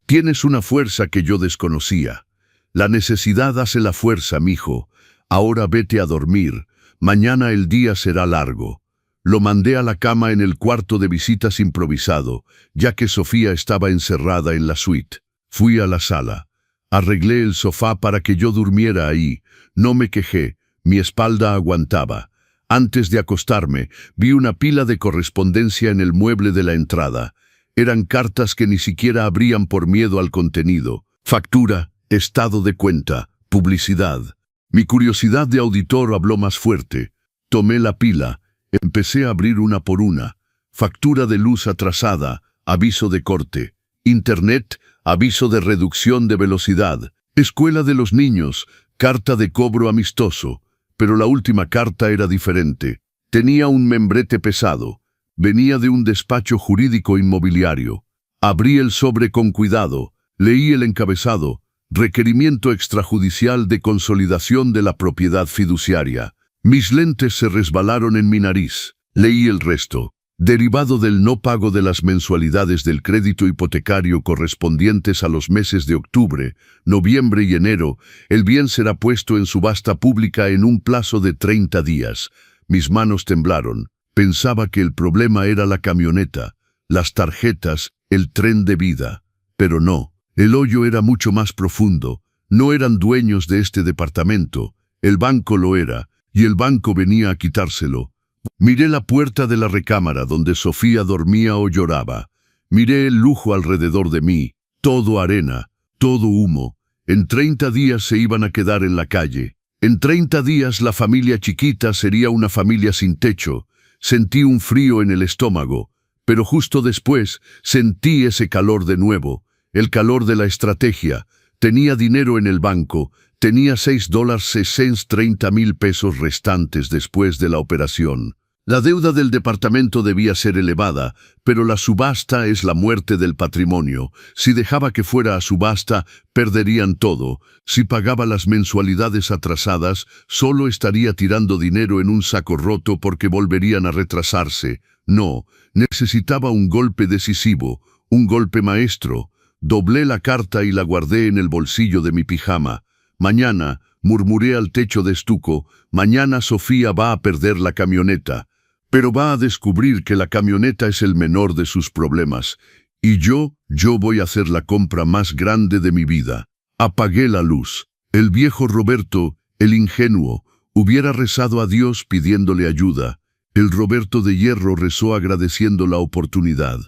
Tienes una fuerza que yo desconocía. La necesidad hace la fuerza, mijo. Ahora vete a dormir. Mañana el día será largo. Lo mandé a la cama en el cuarto de visitas improvisado, ya que Sofía estaba encerrada en la suite. Fui a la sala. Arreglé el sofá para que yo durmiera ahí. No me quejé. Mi espalda aguantaba. Antes de acostarme, vi una pila de correspondencia en el mueble de la entrada. Eran cartas que ni siquiera abrían por miedo al contenido. Factura, estado de cuenta, publicidad. Mi curiosidad de auditor habló más fuerte. Tomé la pila, empecé a abrir una por una. Factura de luz atrasada, aviso de corte. Internet, aviso de reducción de velocidad. Escuela de los niños, carta de cobro amistoso. Pero la última carta era diferente. Tenía un membrete pesado. Venía de un despacho jurídico inmobiliario. Abrí el sobre con cuidado. Leí el encabezado. Requerimiento extrajudicial de consolidación de la propiedad fiduciaria. Mis lentes se resbalaron en mi nariz. Leí el resto. Derivado del no pago de las mensualidades del crédito hipotecario correspondientes a los meses de octubre, noviembre y enero, el bien será puesto en subasta pública en un plazo de 30 días. Mis manos temblaron. Pensaba que el problema era la camioneta, las tarjetas, el tren de vida. Pero no, el hoyo era mucho más profundo. No eran dueños de este departamento. El banco lo era, y el banco venía a quitárselo. Miré la puerta de la recámara donde Sofía dormía o lloraba. Miré el lujo alrededor de mí, todo arena, todo humo. En 30 días se iban a quedar en la calle. En 30 días la familia chiquita sería una familia sin techo. Sentí un frío en el estómago, pero justo después sentí ese calor de nuevo, el calor de la estrategia. Tenía dinero en el banco, tenía $630,000 restantes después de la operación. La deuda del departamento debía ser elevada, pero la subasta es la muerte del patrimonio. Si dejaba que fuera a subasta, perderían todo. Si pagaba las mensualidades atrasadas, solo estaría tirando dinero en un saco roto porque volverían a retrasarse. No, necesitaba un golpe decisivo, un golpe maestro. Doblé la carta y la guardé en el bolsillo de mi pijama. Mañana, murmuré al techo de estuco, mañana Sofía va a perder la camioneta. Pero va a descubrir que la camioneta es el menor de sus problemas. Y yo voy a hacer la compra más grande de mi vida. Apagué la luz. El viejo Roberto, el ingenuo, hubiera rezado a Dios pidiéndole ayuda. El Roberto de hierro rezó agradeciendo la oportunidad.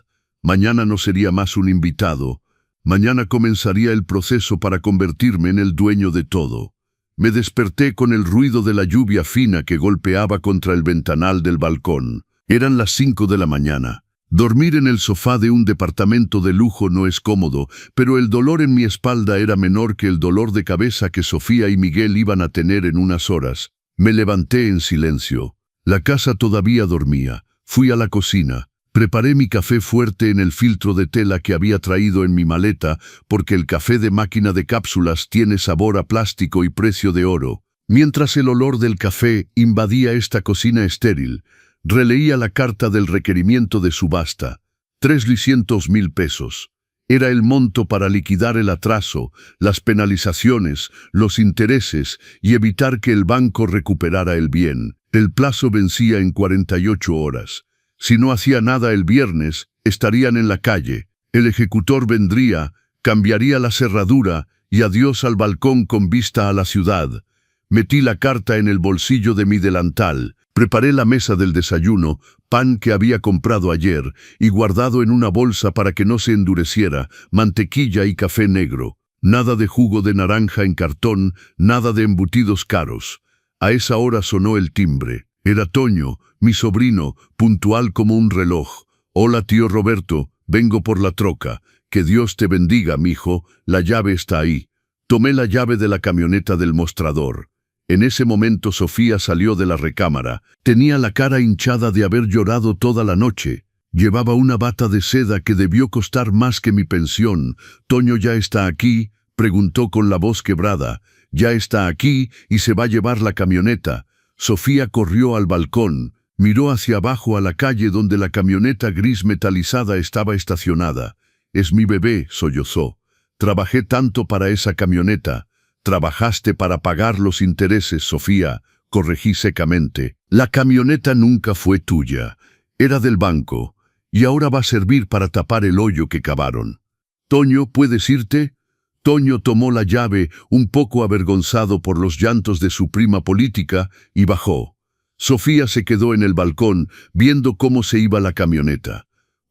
Mañana no sería más un invitado. Mañana comenzaría el proceso para convertirme en el dueño de todo. Me desperté con el ruido de la lluvia fina que golpeaba contra el ventanal del balcón. Eran las 5 de la mañana. Dormir en el sofá de un departamento de lujo no es cómodo, pero el dolor en mi espalda era menor que el dolor de cabeza que Sofía y Miguel iban a tener en unas horas. Me levanté en silencio. La casa todavía dormía. Fui a la cocina. Preparé mi café fuerte en el filtro de tela que había traído en mi maleta, porque el café de máquina de cápsulas tiene sabor a plástico y precio de oro. Mientras el olor del café invadía esta cocina estéril, releía la carta del requerimiento de subasta. $300,000. Era el monto para liquidar el atraso, las penalizaciones, los intereses y evitar que el banco recuperara el bien. El plazo vencía en 48 horas. Si no hacía nada el viernes, estarían en la calle. El ejecutor vendría, cambiaría la cerradura y adiós al balcón con vista a la ciudad. Metí la carta en el bolsillo de mi delantal. Preparé la mesa del desayuno, pan que había comprado ayer y guardado en una bolsa para que no se endureciera, mantequilla y café negro. Nada de jugo de naranja en cartón, nada de embutidos caros. A esa hora sonó el timbre. Era Toño, mi sobrino, puntual como un reloj. «Hola, tío Roberto, vengo por la troca. Que Dios te bendiga, mijo, la llave está ahí». Tomé la llave de la camioneta del mostrador. En ese momento Sofía salió de la recámara. Tenía la cara hinchada de haber llorado toda la noche. Llevaba una bata de seda que debió costar más que mi pensión. «¿Toño ya está aquí?», preguntó con la voz quebrada. «Ya está aquí y se va a llevar la camioneta». Sofía corrió al balcón, miró hacia abajo a la calle donde la camioneta gris metalizada estaba estacionada. «Es mi bebé», sollozó. «Trabajé tanto para esa camioneta». «Trabajaste para pagar los intereses, Sofía», corregí secamente. «La camioneta nunca fue tuya, era del banco, y ahora va a servir para tapar el hoyo que cavaron». «Toño, ¿puedes irte?». Toño tomó la llave, un poco avergonzado por los llantos de su prima política, y bajó. Sofía se quedó en el balcón, viendo cómo se iba la camioneta.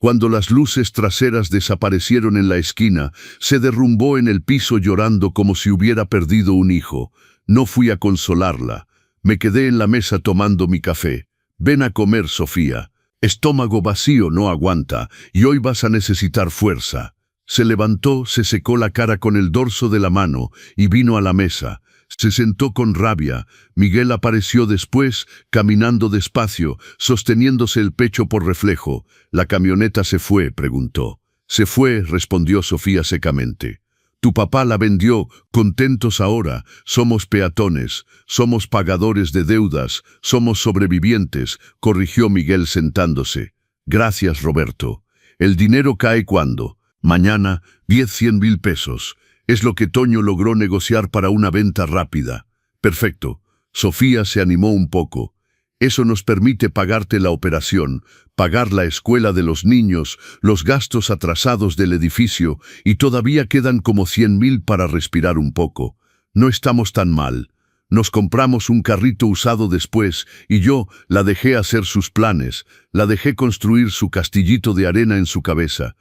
Cuando las luces traseras desaparecieron en la esquina, se derrumbó en el piso llorando como si hubiera perdido un hijo. No fui a consolarla. Me quedé en la mesa tomando mi café. Ven a comer, Sofía. Estómago vacío no aguanta, y hoy vas a necesitar fuerza. Se levantó, se secó la cara con el dorso de la mano y vino a la mesa. Se sentó con rabia. Miguel apareció después, caminando despacio, sosteniéndose el pecho por reflejo. «¿La camioneta se fue?», preguntó. «Se fue», respondió Sofía secamente. «Tu papá la vendió, contentos ahora. Somos peatones, somos pagadores de deudas, somos sobrevivientes», corrigió Miguel sentándose. «Gracias, Roberto. El dinero cae cuando. Mañana, 100.000 pesos. Es lo que Toño logró negociar para una venta rápida». «Perfecto». Sofía se animó un poco. «Eso nos permite pagarte la operación, pagar la escuela de los niños, los gastos atrasados del edificio, y todavía quedan como 100.000 para respirar un poco. No estamos tan mal. Nos compramos un carrito usado después, y yo la dejé hacer sus planes, la dejé construir su castillito de arena en su cabeza».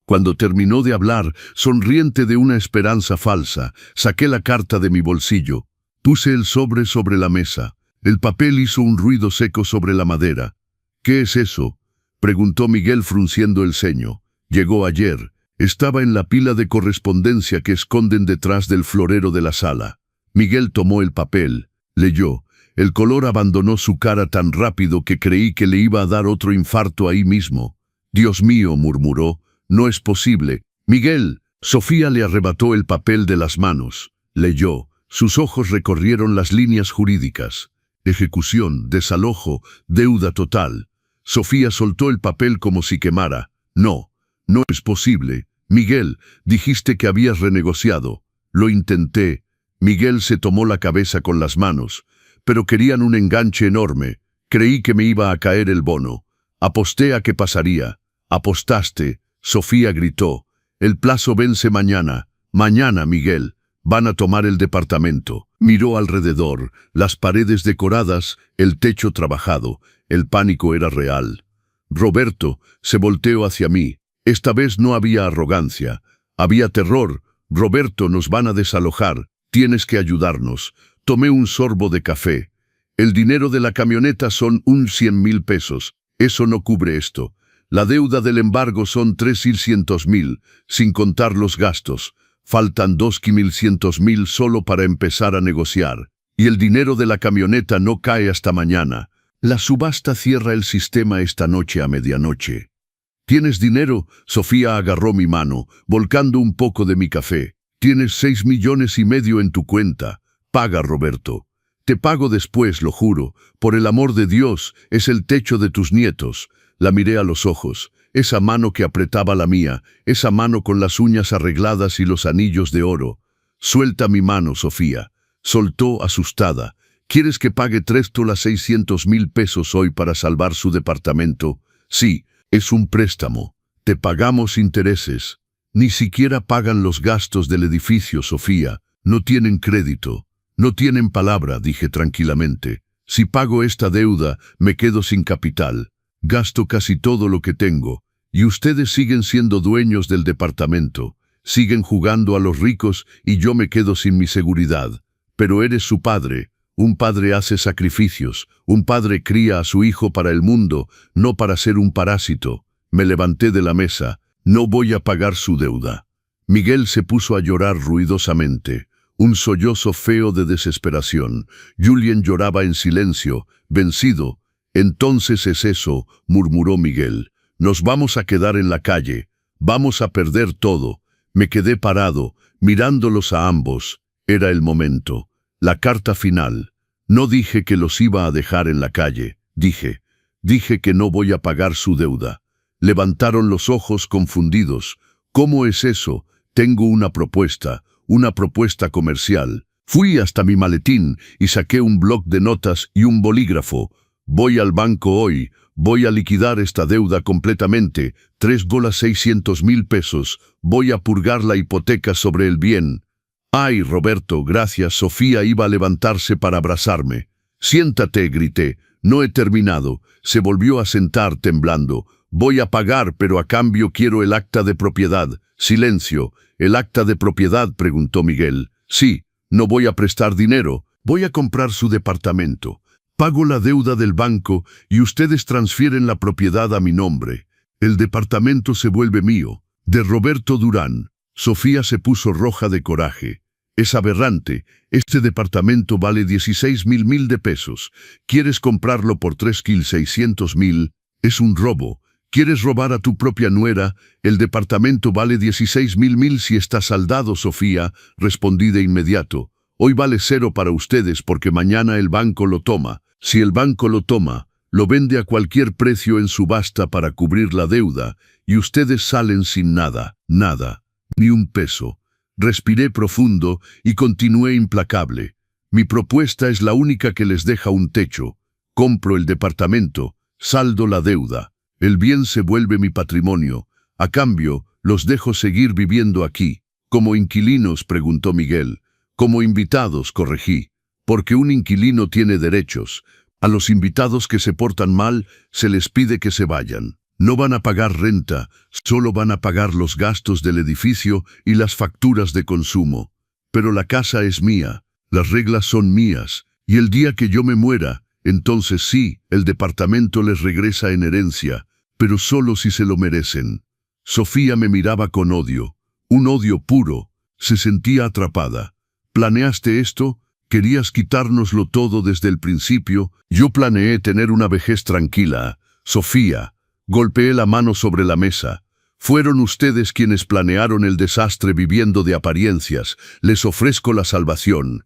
Cuando terminó de hablar, sonriente de una esperanza falsa, saqué la carta de mi bolsillo. Puse el sobre la mesa. El papel hizo un ruido seco sobre la madera. «¿Qué es eso?», preguntó Miguel frunciendo el ceño. «Llegó ayer. Estaba en la pila de correspondencia que esconden detrás del florero de la sala». Miguel tomó el papel, leyó. El color abandonó su cara tan rápido que creí que le iba a dar otro infarto ahí mismo. «Dios mío», murmuró. «No es posible». «Miguel». Sofía le arrebató el papel de las manos. Leyó. Sus ojos recorrieron las líneas jurídicas. Ejecución, desalojo, deuda total. Sofía soltó el papel como si quemara. «No, no es posible. Miguel, dijiste que habías renegociado». «Lo intenté». Miguel se tomó la cabeza con las manos. «Pero querían un enganche enorme. Creí que me iba a caer el bono. Aposté a que pasaría». «Apostaste». Sofía gritó. «El plazo vence mañana». «Mañana, Miguel. Van a tomar el departamento». Miró alrededor, las paredes decoradas, el techo trabajado. El pánico era real. «Roberto», se volteó hacia mí. Esta vez no había arrogancia. Había terror. «Roberto, nos van a desalojar. Tienes que ayudarnos». Tomé un sorbo de café. «El dinero de la camioneta son 100.000 pesos. Eso no cubre esto. La deuda del embargo son 300.000, sin contar los gastos. Faltan 2.100.000 solo para empezar a negociar. Y el dinero de la camioneta no cae hasta mañana. La subasta cierra el sistema esta noche a medianoche». «¿Tienes dinero?». Sofía agarró mi mano, volcando un poco de mi café. «Tienes 6,5 millones en tu cuenta. Paga, Roberto. Te pago después, lo juro. Por el amor de Dios, es el techo de tus nietos». La miré a los ojos, esa mano que apretaba la mía, esa mano con las uñas arregladas y los anillos de oro. «Suelta mi mano, Sofía». Soltó asustada. «¿Quieres que pague 3,600.000 pesos hoy para salvar su departamento?» «Sí, es un préstamo. Te pagamos intereses». «Ni siquiera pagan los gastos del edificio, Sofía. No tienen crédito. No tienen palabra», dije tranquilamente. «Si pago esta deuda, me quedo sin capital. Gasto casi todo lo que tengo, y ustedes siguen siendo dueños del departamento, siguen jugando a los ricos y yo me quedo sin mi seguridad. Pero eres su padre. Un padre hace sacrificios, un padre cría a su hijo para el mundo, no para ser un parásito». Me levanté de la mesa. «No voy a pagar su deuda». Miguel se puso a llorar ruidosamente, un sollozo feo de desesperación. Julien lloraba en silencio, vencido. «Entonces es eso», murmuró Miguel. «Nos vamos a quedar en la calle. Vamos a perder todo». Me quedé parado, mirándolos a ambos. Era el momento. La carta final. No dije que los iba a dejar en la calle. Dije que no voy a pagar su deuda. Levantaron los ojos confundidos. «¿Cómo es eso?». «Tengo una propuesta comercial». Fui hasta mi maletín y saqué un bloc de notas y un bolígrafo. «Voy al banco hoy, voy a liquidar esta deuda completamente, 3,600.000 pesos, voy a purgar la hipoteca sobre el bien». «Ay, Roberto, gracias». Sofía iba a levantarse para abrazarme. «Siéntate», grité. «No he terminado». Se volvió a sentar temblando. Voy a pagar, pero a cambio quiero el acta de propiedad. Silencio. ¿El acta de propiedad?, preguntó Miguel. Sí, no voy a prestar dinero. Voy a comprar su departamento. Pago la deuda del banco y ustedes transfieren la propiedad a mi nombre. El departamento se vuelve mío. De Roberto Durán. Sofía se puso roja de coraje. Es aberrante. Este departamento vale 16.000 de pesos. ¿Quieres comprarlo por 3.600.000? Es un robo. ¿Quieres robar a tu propia nuera? El departamento vale 16.000 si está saldado, Sofía, respondí de inmediato. Hoy vale 0 para ustedes porque mañana el banco lo toma. Si el banco lo toma, lo vende a cualquier precio en subasta para cubrir la deuda y ustedes salen sin nada, ni un peso. Respiré profundo y continué implacable. Mi propuesta es la única que les deja un techo. Compro el departamento, saldo la deuda. El bien se vuelve mi patrimonio. A cambio, los dejo seguir viviendo aquí. ¿Como inquilinos?, preguntó Miguel. Como invitados, corregí. Porque un inquilino tiene derechos. A los invitados que se portan mal, se les pide que se vayan. No van a pagar renta, solo van a pagar los gastos del edificio y las facturas de consumo. Pero la casa es mía, las reglas son mías, y el día que yo me muera, entonces sí, el departamento les regresa en herencia, pero solo si se lo merecen. Sofía me miraba con odio, un odio puro, se sentía atrapada. ¿Planeaste esto? ¿Querías quitárnoslo todo desde el principio? Yo planeé tener una vejez tranquila. Sofía, golpeé la mano sobre la mesa. Fueron ustedes quienes planearon el desastre viviendo de apariencias. Les ofrezco la salvación.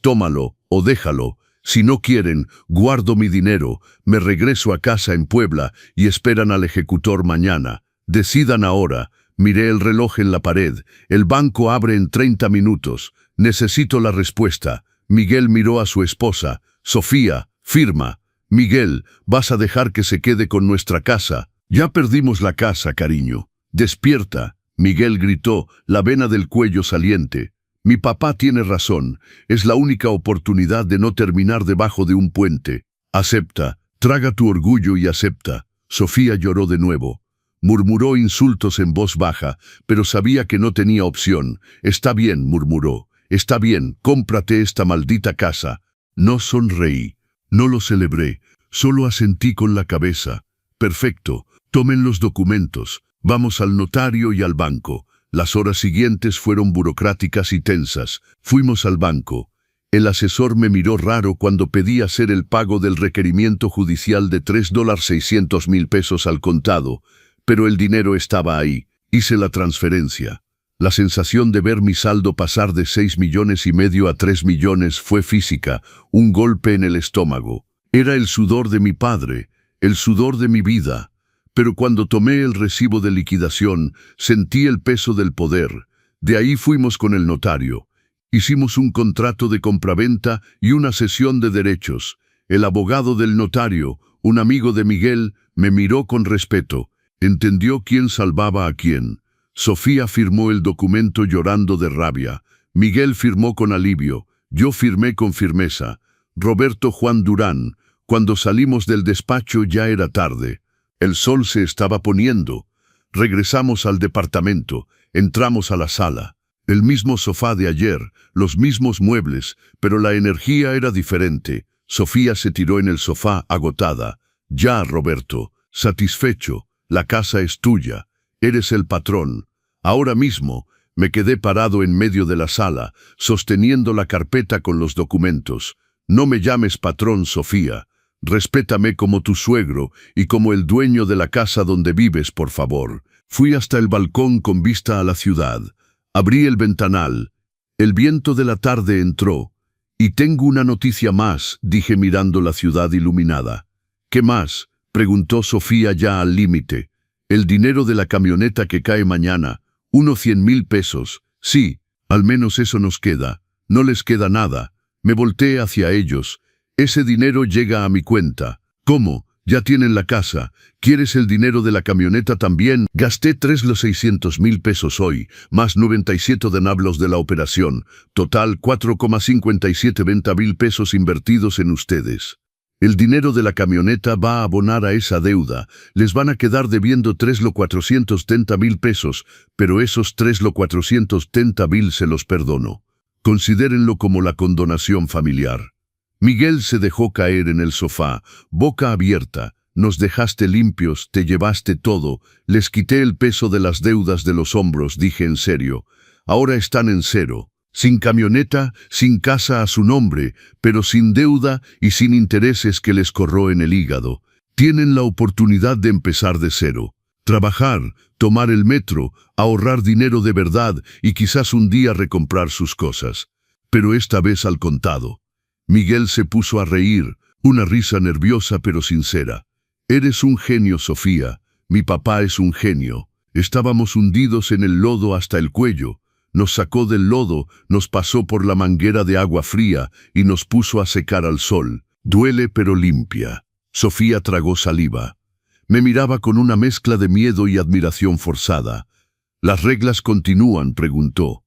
Tómalo o déjalo. Si no quieren, guardo mi dinero, me regreso a casa en Puebla y esperan al ejecutor mañana. Decidan ahora. Miré el reloj en la pared. El banco abre en 30 minutos. Necesito la respuesta. Miguel miró a su esposa. Sofía, firma. Miguel, vas a dejar que se quede con nuestra casa. Ya perdimos la casa, cariño. Despierta. Miguel gritó, la vena del cuello saliente. Mi papá tiene razón. Es la única oportunidad de no terminar debajo de un puente. Acepta. Traga tu orgullo y acepta. Sofía lloró de nuevo. Murmuró insultos en voz baja, pero sabía que no tenía opción. Está bien, murmuró. Está bien, cómprate esta maldita casa. No sonreí, no lo celebré, solo asentí con la cabeza. Perfecto, tomen los documentos, vamos al notario y al banco. Las horas siguientes fueron burocráticas y tensas. Fuimos al banco. El asesor me miró raro cuando pedí hacer el pago del requerimiento judicial de $3.600.000 al contado, pero el dinero estaba ahí. Hice la transferencia. La sensación de ver mi saldo pasar de 6,5 millones a 3 millones fue física, un golpe en el estómago. Era el sudor de mi padre, el sudor de mi vida. Pero cuando tomé el recibo de liquidación, sentí el peso del poder. De ahí fuimos con el notario. Hicimos un contrato de compraventa y una cesión de derechos. El abogado del notario, un amigo de Miguel, me miró con respeto. Entendió quién salvaba a quién. Sofía firmó el documento llorando de rabia. Miguel firmó con alivio. Yo firmé con firmeza. Roberto Juan Durán. Cuando salimos del despacho ya era tarde. El sol se estaba poniendo. Regresamos al departamento. Entramos a la sala. El mismo sofá de ayer, los mismos muebles, pero la energía era diferente. Sofía se tiró en el sofá, agotada. Ya, Roberto. Satisfecho. La casa es tuya. Eres el patrón. Ahora mismo me quedé parado en medio de la sala, sosteniendo la carpeta con los documentos. No me llames patrón, Sofía. Respétame como tu suegro y como el dueño de la casa donde vives, por favor. Fui hasta el balcón con vista a la ciudad. Abrí el ventanal. El viento de la tarde entró. Y tengo una noticia más, dije mirando la ciudad iluminada. ¿Qué más?, preguntó Sofía ya al límite. El dinero de la camioneta que cae mañana, unos 100,000 pesos. Sí, al menos eso nos queda. No les queda nada. Me volteé hacia ellos. Ese dinero llega a mi cuenta. ¿Cómo? Ya tienen la casa. ¿Quieres el dinero de la camioneta también? Gasté 3.600.000 pesos hoy, más 97 denablos de la operación. Total 4,57 mil pesos invertidos en ustedes. El dinero de la camioneta va a abonar a esa deuda. Les van a quedar debiendo 3.430.000 pesos, pero esos 3.430.000 se los perdono. Considérenlo como la condonación familiar. Miguel se dejó caer en el sofá, boca abierta. Nos dejaste limpios, te llevaste todo, les quité el peso de las deudas de los hombros, dije en serio. Ahora están en cero, sin camioneta, sin casa a su nombre, pero sin deuda y sin intereses que les corroen el hígado. Tienen la oportunidad de empezar de cero. Trabajar, tomar el metro, ahorrar dinero de verdad y quizás un día recomprar sus cosas. Pero esta vez al contado. Miguel se puso a reír, una risa nerviosa pero sincera. Eres un genio, Sofía. Mi papá es un genio. Estábamos hundidos en el lodo hasta el cuello. Nos sacó del lodo, nos pasó por la manguera de agua fría y nos puso a secar al sol. Duele pero limpia. Sofía tragó saliva. Me miraba con una mezcla de miedo y admiración forzada. ¿Las reglas continúan?, preguntó.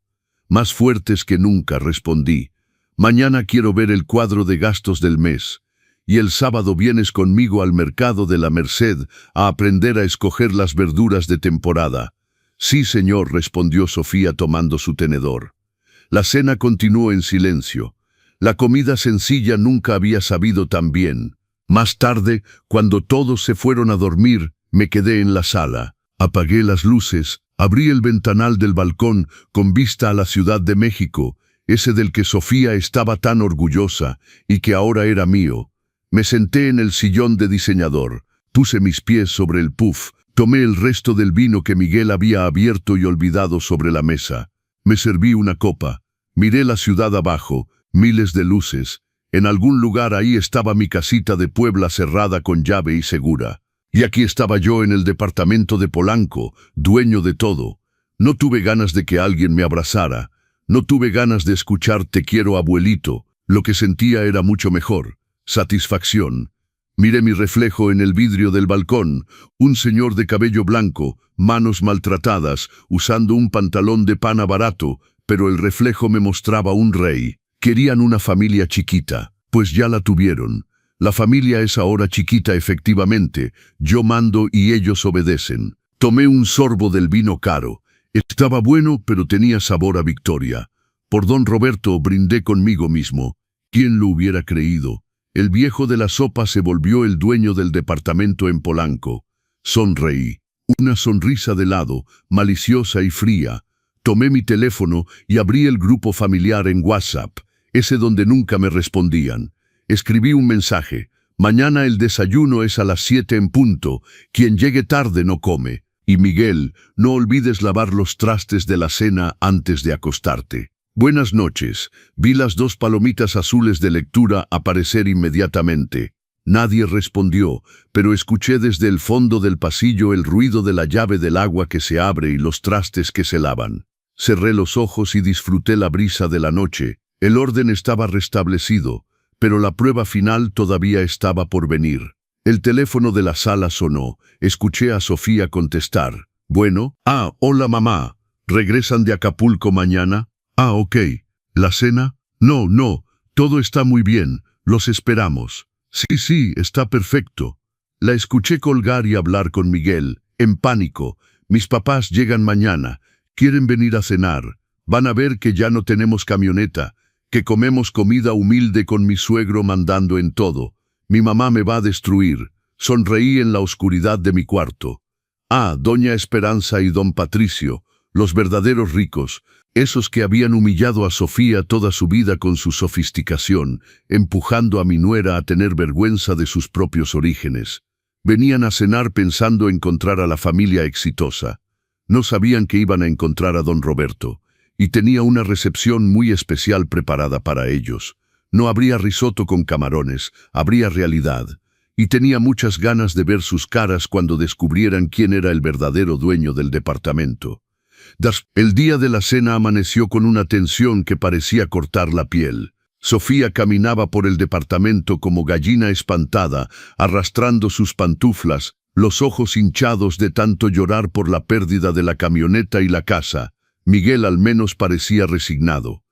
Más fuertes que nunca, respondí. Mañana quiero ver el cuadro de gastos del mes. Y el sábado vienes conmigo al mercado de la Merced a aprender a escoger las verduras de temporada. Sí, señor, respondió Sofía tomando su tenedor. La cena continuó en silencio. La comida sencilla nunca había sabido tan bien. Más tarde, cuando todos se fueron a dormir, me quedé en la sala. Apagué las luces, abrí el ventanal del balcón con vista a la Ciudad de México, ese del que Sofía estaba tan orgullosa y que ahora era mío. Me senté en el sillón de diseñador, puse mis pies sobre el puff, tomé el resto del vino que Miguel había abierto y olvidado sobre la mesa. Me serví una copa, miré la ciudad abajo, miles de luces. En algún lugar ahí estaba mi casita de Puebla cerrada con llave y segura. Y aquí estaba yo en el departamento de Polanco, dueño de todo. No tuve ganas de que alguien me abrazara. No tuve ganas de escuchar "Te quiero, abuelito". Lo que sentía era mucho mejor. Satisfacción. Miré mi reflejo en el vidrio del balcón, un señor de cabello blanco, manos maltratadas, usando un pantalón de pana barato, pero el reflejo me mostraba un rey. Querían una familia chiquita, pues ya la tuvieron. La familia es ahora chiquita efectivamente, yo mando y ellos obedecen. Tomé un sorbo del vino caro. Estaba bueno, pero tenía sabor a victoria. Por don Roberto brindé conmigo mismo. ¿Quién lo hubiera creído? El viejo de la sopa se volvió el dueño del departamento en Polanco. Sonreí. Una sonrisa de lado, maliciosa y fría. Tomé mi teléfono y abrí el grupo familiar en WhatsApp, ese donde nunca me respondían. Escribí un mensaje. Mañana el desayuno es a las 7 en punto. Quien llegue tarde no come. Y Miguel, no olvides lavar los trastes de la cena antes de acostarte. Buenas noches. Vi las 2 palomitas azules de lectura aparecer inmediatamente. Nadie respondió, pero escuché desde el fondo del pasillo el ruido de la llave del agua que se abre y los trastes que se lavan. Cerré los ojos y disfruté la brisa de la noche. El orden estaba restablecido, pero la prueba final todavía estaba por venir. El teléfono de la sala sonó. Escuché a Sofía contestar. Bueno, hola mamá. ¿Regresan de Acapulco mañana? Ok. ¿La cena? No, todo está muy bien. Los esperamos. Sí, está perfecto. La escuché colgar y hablar con Miguel, en pánico. Mis papás llegan mañana. Quieren venir a cenar. Van a ver que ya no tenemos camioneta, que comemos comida humilde con mi suegro mandando en todo. Mi mamá me va a destruir. Sonreí en la oscuridad de mi cuarto. Doña Esperanza y don Patricio, los verdaderos ricos, esos que habían humillado a Sofía toda su vida con su sofisticación, empujando a mi nuera a tener vergüenza de sus propios orígenes. Venían a cenar pensando encontrar a la familia exitosa. No sabían que iban a encontrar a don Roberto, y tenía una recepción muy especial preparada para ellos. No habría risotto con camarones, habría realidad, y tenía muchas ganas de ver sus caras cuando descubrieran quién era el verdadero dueño del departamento. El día de la cena amaneció con una tensión que parecía cortar la piel. Sofía caminaba por el departamento como gallina espantada, arrastrando sus pantuflas, los ojos hinchados de tanto llorar por la pérdida de la camioneta y la casa. Miguel al menos parecía resignado.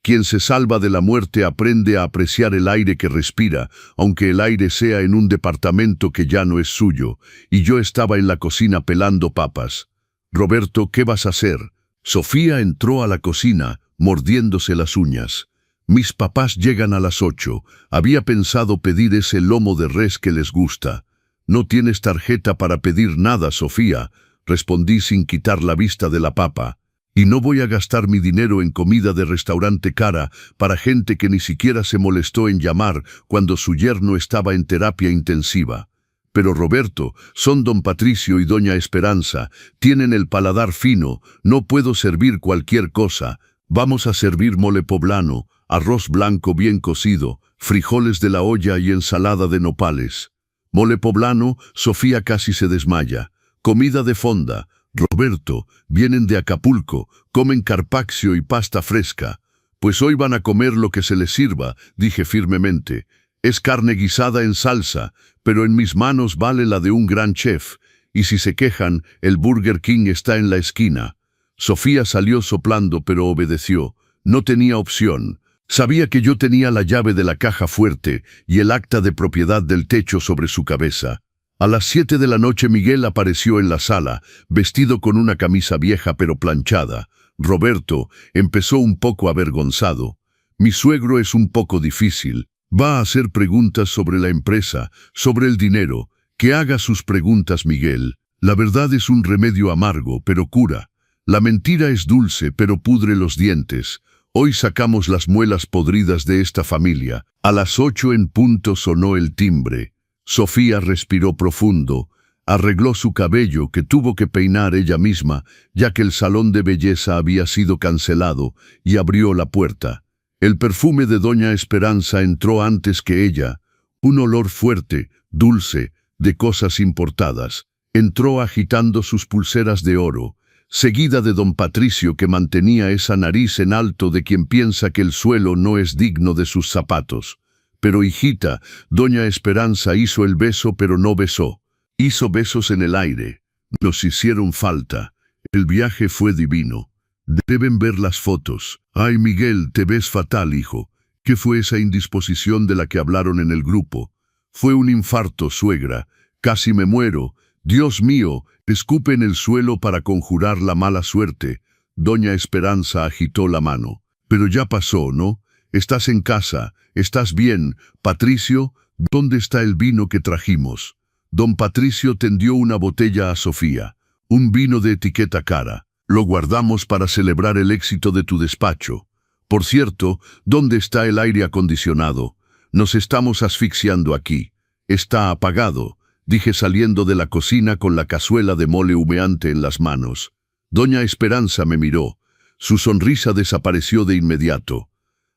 Quien se salva de la muerte aprende a apreciar el aire que respira, aunque el aire sea en un departamento que ya no es suyo, y yo estaba en la cocina pelando papas. Roberto, ¿qué vas a hacer? Sofía entró a la cocina, mordiéndose las uñas. Mis papás llegan a las 8. Había pensado pedir ese lomo de res que les gusta. No tienes tarjeta para pedir nada, Sofía, respondí sin quitar la vista de la papa. Y no voy a gastar mi dinero en comida de restaurante cara para gente que ni siquiera se molestó en llamar cuando su yerno estaba en terapia intensiva. Pero Roberto, son don Patricio y doña Esperanza, tienen el paladar fino, no puedo servir cualquier cosa. Vamos a servir mole poblano, arroz blanco bien cocido, frijoles de la olla y ensalada de nopales. Mole poblano, Sofía casi se desmaya. Comida de fonda. Roberto, vienen de Acapulco, comen carpaccio y pasta fresca. Pues hoy van a comer lo que se les sirva, dije firmemente. Es carne guisada en salsa, pero en mis manos vale la de un gran chef. Y si se quejan, el Burger King está en la esquina. Sofía salió soplando, pero obedeció. No tenía opción. Sabía que yo tenía la llave de la caja fuerte y el acta de propiedad del techo sobre su cabeza. A las 7 de la noche Miguel apareció en la sala, vestido con una camisa vieja pero planchada. Roberto empezó un poco avergonzado. Mi suegro es un poco difícil. Va a hacer preguntas sobre la empresa, sobre el dinero. Que haga sus preguntas, Miguel. La verdad es un remedio amargo, pero cura. La mentira es dulce, pero pudre los dientes. Hoy sacamos las muelas podridas de esta familia. A las 8 en punto sonó el timbre. Sofía respiró profundo, arregló su cabello que tuvo que peinar ella misma, ya que el salón de belleza había sido cancelado, y abrió la puerta. El perfume de doña Esperanza entró antes que ella, un olor fuerte, dulce, de cosas importadas. Entró agitando sus pulseras de oro, seguida de don Patricio que mantenía esa nariz en alto de quien piensa que el suelo no es digno de sus zapatos. Pero hijita, doña Esperanza hizo el beso pero no besó. Hizo besos en el aire. Nos hicieron falta. El viaje fue divino. Deben ver las fotos. Ay, Miguel, te ves fatal, hijo. ¿Qué fue esa indisposición de la que hablaron en el grupo? Fue un infarto, suegra. Casi me muero. Dios mío, escupe en el suelo para conjurar la mala suerte. Doña Esperanza agitó la mano. Pero ya pasó, ¿no? Estás en casa, estás bien. Patricio, ¿dónde está el vino que trajimos? Don Patricio tendió una botella a Sofía, un vino de etiqueta cara. Lo guardamos para celebrar el éxito de tu despacho. Por cierto, ¿dónde está el aire acondicionado? Nos estamos asfixiando aquí. Está apagado, dije saliendo de la cocina con la cazuela de mole humeante en las manos. Doña Esperanza me miró. Su sonrisa desapareció de inmediato.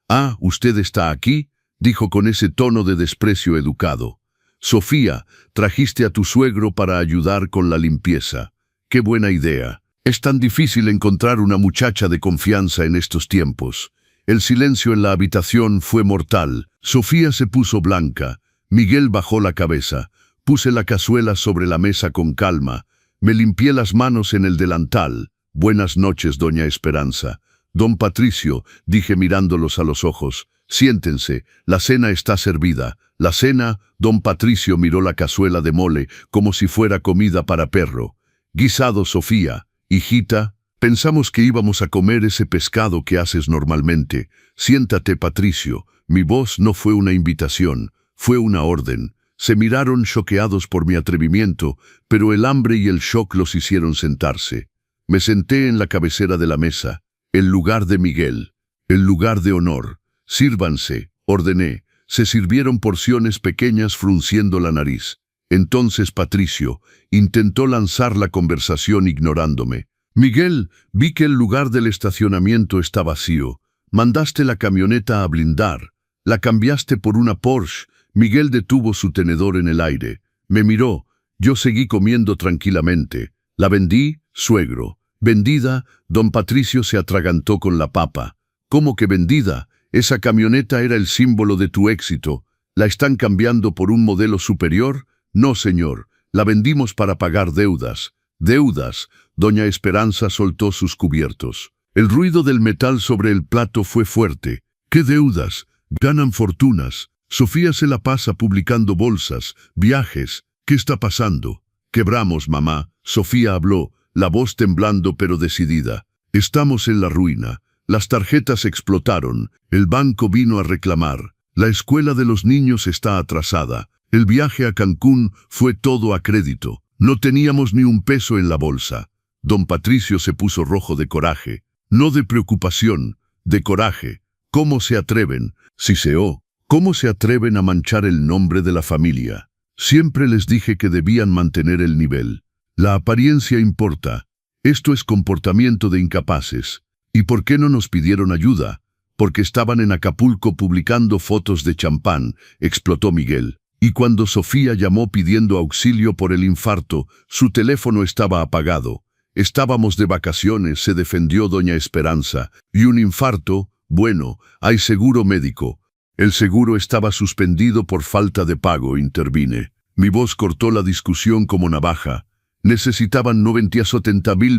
«Ah, ¿usted está aquí?», dijo con ese tono de desprecio educado. «Sofía, trajiste a tu suegro para ayudar con la limpieza. ¡Qué buena idea! Es tan difícil encontrar una muchacha de confianza en estos tiempos». El silencio en la habitación fue mortal. Sofía se puso blanca. Miguel bajó la cabeza. Puse la cazuela sobre la mesa con calma. Me limpié las manos en el delantal. «Buenas noches, doña Esperanza». «Don Patricio», dije mirándolos a los ojos, «siéntense, la cena está servida». «¿La cena?», don Patricio miró la cazuela de mole como si fuera comida para perro. «Guisado, Sofía. Hijita, pensamos que íbamos a comer ese pescado que haces normalmente. Siéntate, Patricio». Mi voz no fue una invitación, fue una orden. Se miraron choqueados por mi atrevimiento, pero el hambre y el shock los hicieron sentarse. Me senté en la cabecera de la mesa. El lugar de Miguel, el lugar de honor. «Sírvanse», ordené. Se sirvieron porciones pequeñas frunciendo la nariz. Entonces Patricio intentó lanzar la conversación ignorándome. «Miguel, vi que el lugar del estacionamiento está vacío. Mandaste la camioneta a blindar. La cambiaste por una Porsche». Miguel detuvo su tenedor en el aire. Me miró. Yo seguí comiendo tranquilamente. «La vendí, suegro». «¿Vendida?», don Patricio se atragantó con la papa. «¿Cómo que vendida? Esa camioneta era el símbolo de tu éxito. ¿La están cambiando por un modelo superior?». «No, señor. La vendimos para pagar deudas». «¿Deudas?». Doña Esperanza soltó sus cubiertos. El ruido del metal sobre el plato fue fuerte. ¿Qué deudas? Ganan fortunas. Sofía se la pasa publicando bolsas, viajes. ¿Qué está pasando? Quebramos, mamá. Sofía habló, la voz temblando pero decidida. Estamos en la ruina. Las tarjetas explotaron. El banco vino a reclamar. La escuela de los niños está atrasada. El viaje a Cancún fue todo a crédito. No teníamos ni un peso en la bolsa. Don Patricio se puso rojo de coraje. No de preocupación, de coraje. ¿Cómo se atreven? Siseó. ¿Cómo se atreven a manchar el nombre de la familia? Siempre les dije que debían mantener el nivel. La apariencia importa. Esto es comportamiento de incapaces. ¿Y por qué no nos pidieron ayuda? Porque estaban en Acapulco publicando fotos de champán, explotó Miguel. Y cuando Sofía llamó pidiendo auxilio por el infarto, su teléfono estaba apagado. Estábamos de vacaciones, se defendió doña Esperanza. Y un infarto, bueno, hay seguro médico. El seguro estaba suspendido por falta de pago, intervine. Mi voz cortó la discusión como navaja. Necesitaban 90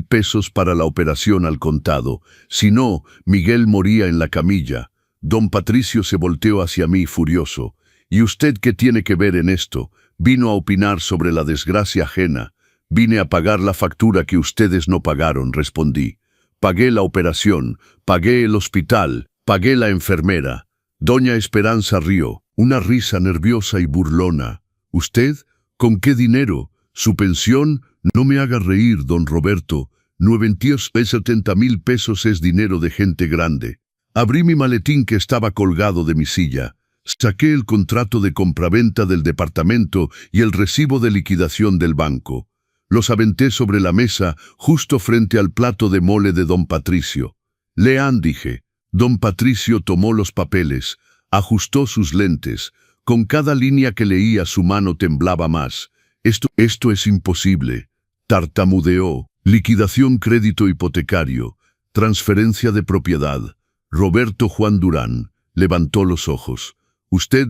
pesos para la operación al contado. Si no, Miguel moría en la camilla. Don Patricio se volteó hacia mí furioso. ¿Y usted qué tiene que ver en esto? Vino a opinar sobre la desgracia ajena. Vine a pagar la factura que ustedes no pagaron, respondí. Pagué la operación, pagué el hospital, pagué la enfermera. Doña Esperanza rió, una risa nerviosa y burlona. ¿Usted? ¿Con qué dinero? ¿Su pensión? No me haga reír, don Roberto. 970,000 pesos es dinero de gente grande. Abrí mi maletín que estaba colgado de mi silla. Saqué el contrato de compraventa del departamento y el recibo de liquidación del banco. Los aventé sobre la mesa, justo frente al plato de mole de don Patricio. Lean, dije. Don Patricio tomó los papeles, ajustó sus lentes. Con cada línea que leía su mano temblaba más. Esto es imposible. Tartamudeó. Liquidación crédito hipotecario. Transferencia de propiedad. Roberto Juan Durán. Levantó los ojos. ¿Usted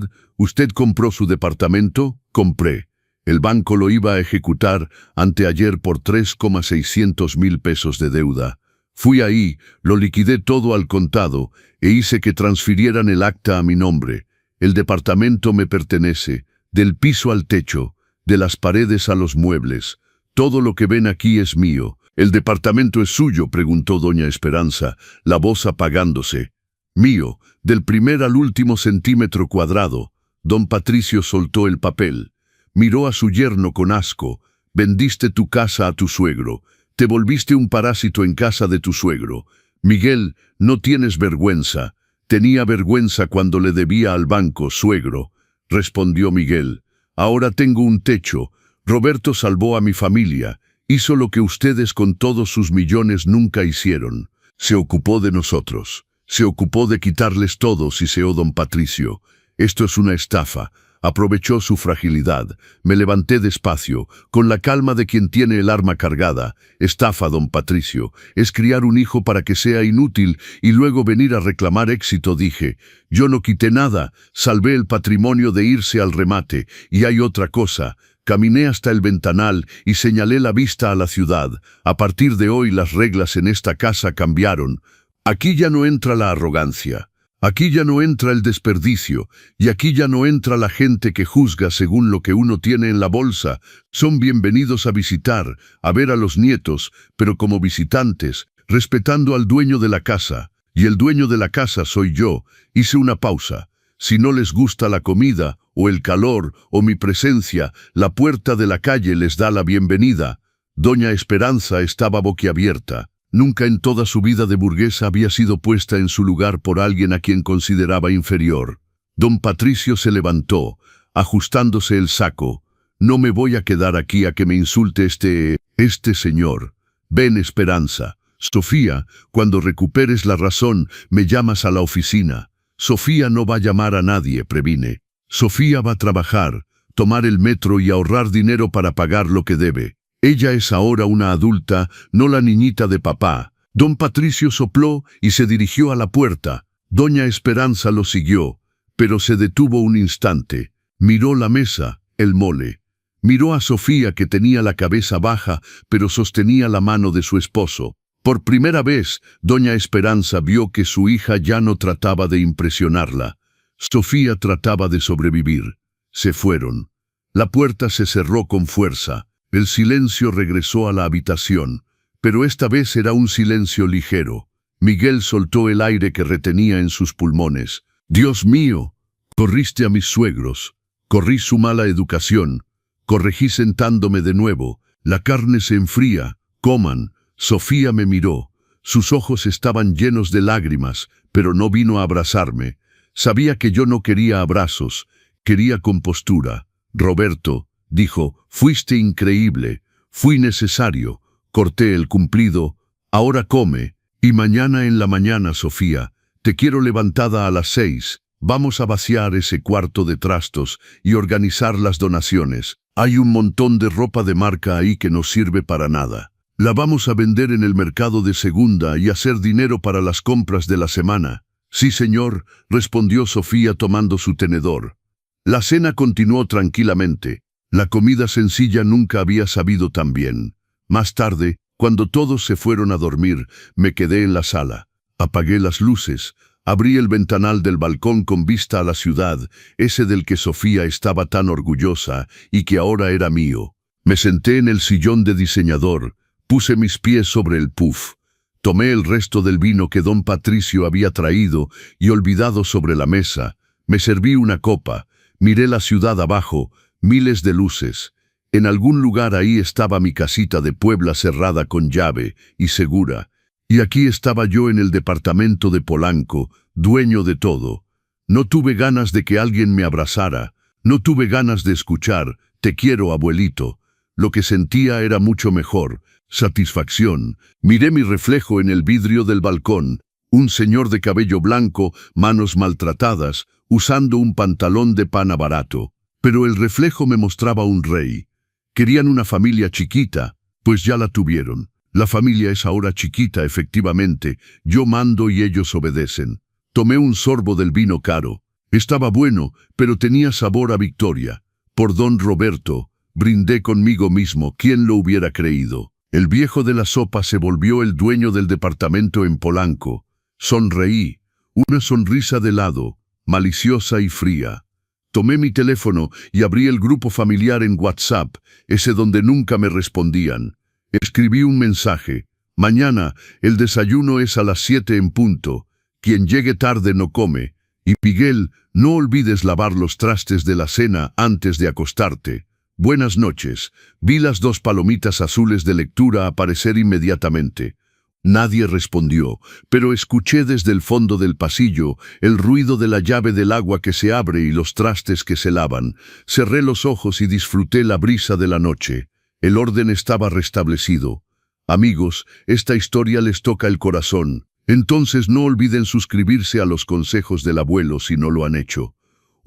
compró su departamento? Compré. El banco lo iba a ejecutar anteayer por 3,600,000 pesos de deuda. Fui ahí, lo liquidé todo al contado e hice que transfirieran el acta a mi nombre. El departamento me pertenece, del piso al techo, de las paredes a los muebles. Todo lo que ven aquí es mío. ¿El departamento es suyo?, preguntó doña Esperanza, la voz apagándose. Mío, del primer al último centímetro cuadrado. Don Patricio soltó el papel. Miró a su yerno con asco. Vendiste tu casa a tu suegro. Te volviste un parásito en casa de tu suegro. Miguel, no tienes vergüenza. Tenía vergüenza cuando le debía al banco, suegro, respondió Miguel. Ahora tengo un techo. Roberto salvó a mi familia. Hizo lo que ustedes con todos sus millones nunca hicieron. Se ocupó de nosotros. Se ocupó de quitarles todo, siseó don Patricio. Esto es una estafa. Aprovechó su fragilidad. Me levanté despacio, con la calma de quien tiene el arma cargada. Estafa, don Patricio. Es criar un hijo para que sea inútil y luego venir a reclamar éxito, dije. Yo no quité nada. Salvé el patrimonio de irse al remate. Y hay otra cosa. Caminé hasta el ventanal y señalé la vista a la ciudad. A partir de hoy las reglas en esta casa cambiaron. Aquí ya no entra la arrogancia. Aquí ya no entra el desperdicio, y aquí ya no entra la gente que juzga según lo que uno tiene en la bolsa. Son bienvenidos a visitar, a ver a los nietos, pero como visitantes, respetando al dueño de la casa. Y el dueño de la casa soy yo. Hice una pausa. Si no les gusta la comida, o el calor, o mi presencia, la puerta de la calle les da la bienvenida. Doña Esperanza estaba boquiabierta. Nunca en toda su vida de burguesa había sido puesta en su lugar por alguien a quien consideraba inferior. Don Patricio se levantó, ajustándose el saco. No me voy a quedar aquí a que me insulte este señor. Ven, Esperanza. Sofía, cuando recuperes la razón, me llamas a la oficina. Sofía no va a llamar a nadie, previne. Sofía va a trabajar, tomar el metro y ahorrar dinero para pagar lo que debe. Ella es ahora una adulta, no la niñita de papá. Don Patricio sopló y se dirigió a la puerta. Doña Esperanza lo siguió, pero se detuvo un instante. Miró la mesa, el mole. Miró a Sofía, que tenía la cabeza baja, pero sostenía la mano de su esposo. Por primera vez, doña Esperanza vio que su hija ya no trataba de impresionarla. Sofía trataba de sobrevivir. Se fueron. La puerta se cerró con fuerza. El silencio regresó a la habitación, pero esta vez era un silencio ligero. Miguel soltó el aire que retenía en sus pulmones. «Dios mío, corriste a mis suegros, corrí su mala educación, corregí sentándome de nuevo, la carne se enfría, coman». Sofía me miró. Sus ojos estaban llenos de lágrimas, pero no vino a abrazarme. Sabía que yo no quería abrazos, quería compostura. «Roberto», dijo, «fuiste increíble, fui necesario, corté el cumplido, ahora come, y mañana en la mañana, Sofía, te quiero levantada a las 6, vamos a vaciar ese cuarto de trastos y organizar las donaciones. Hay un montón de ropa de marca ahí que no sirve para nada. La vamos a vender en el mercado de segunda y hacer dinero para las compras de la semana». «Sí, señor», respondió Sofía tomando su tenedor. La cena continuó tranquilamente. La comida sencilla nunca había sabido tan bien. Más tarde, cuando todos se fueron a dormir, me quedé en la sala. Apagué las luces, abrí el ventanal del balcón con vista a la ciudad, ese del que Sofía estaba tan orgullosa y que ahora era mío. Me senté en el sillón de diseñador, puse mis pies sobre el puff. Tomé el resto del vino que don Patricio había traído y olvidado sobre la mesa. Me serví una copa, miré la ciudad abajo, miles de luces. En algún lugar ahí estaba mi casita de Puebla cerrada con llave y segura. Y aquí estaba yo en el departamento de Polanco, dueño de todo. No tuve ganas de que alguien me abrazara, no tuve ganas de escuchar «Te quiero, abuelito». Lo que sentía era mucho mejor, satisfacción. Miré mi reflejo en el vidrio del balcón, un señor de cabello blanco, manos maltratadas, usando un pantalón de pana barato. Pero el reflejo me mostraba un rey. Querían una familia chiquita, pues ya la tuvieron. La familia es ahora chiquita, efectivamente. Yo mando y ellos obedecen. Tomé un sorbo del vino caro. Estaba bueno, pero tenía sabor a victoria. Por don Roberto, brindé conmigo mismo, ¿quién lo hubiera creído? El viejo de la sopa se volvió el dueño del departamento en Polanco. Sonreí, una sonrisa de lado, maliciosa y fría. Tomé mi teléfono y abrí el grupo familiar en WhatsApp, ese donde nunca me respondían. Escribí un mensaje: «Mañana el desayuno es a las 7 en punto. Quien llegue tarde no come. Y Miguel, no olvides lavar los trastes de la cena antes de acostarte. Buenas noches». Vi las 2 palomitas azules de lectura aparecer inmediatamente. Nadie respondió, pero escuché desde el fondo del pasillo el ruido de la llave del agua que se abre y los trastes que se lavan. Cerré los ojos y disfruté la brisa de la noche. El orden estaba restablecido. Amigos, esta historia les toca el corazón. Entonces no olviden suscribirse a los consejos del abuelo si no lo han hecho.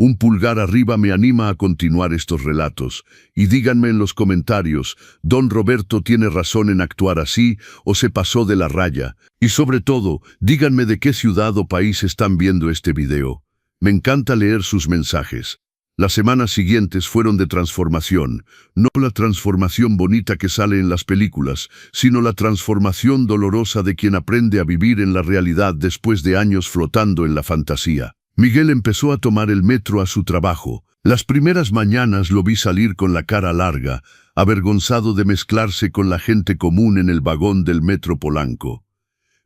Un pulgar arriba me anima a continuar estos relatos. Y díganme en los comentarios, ¿don Roberto tiene razón en actuar así o se pasó de la raya? Y sobre todo, díganme de qué ciudad o país están viendo este video. Me encanta leer sus mensajes. Las semanas siguientes fueron de transformación. No la transformación bonita que sale en las películas, sino la transformación dolorosa de quien aprende a vivir en la realidad después de años flotando en la fantasía. Miguel empezó a tomar el metro a su trabajo. Las primeras mañanas lo vi salir con la cara larga, avergonzado de mezclarse con la gente común en el vagón del metro Polanco.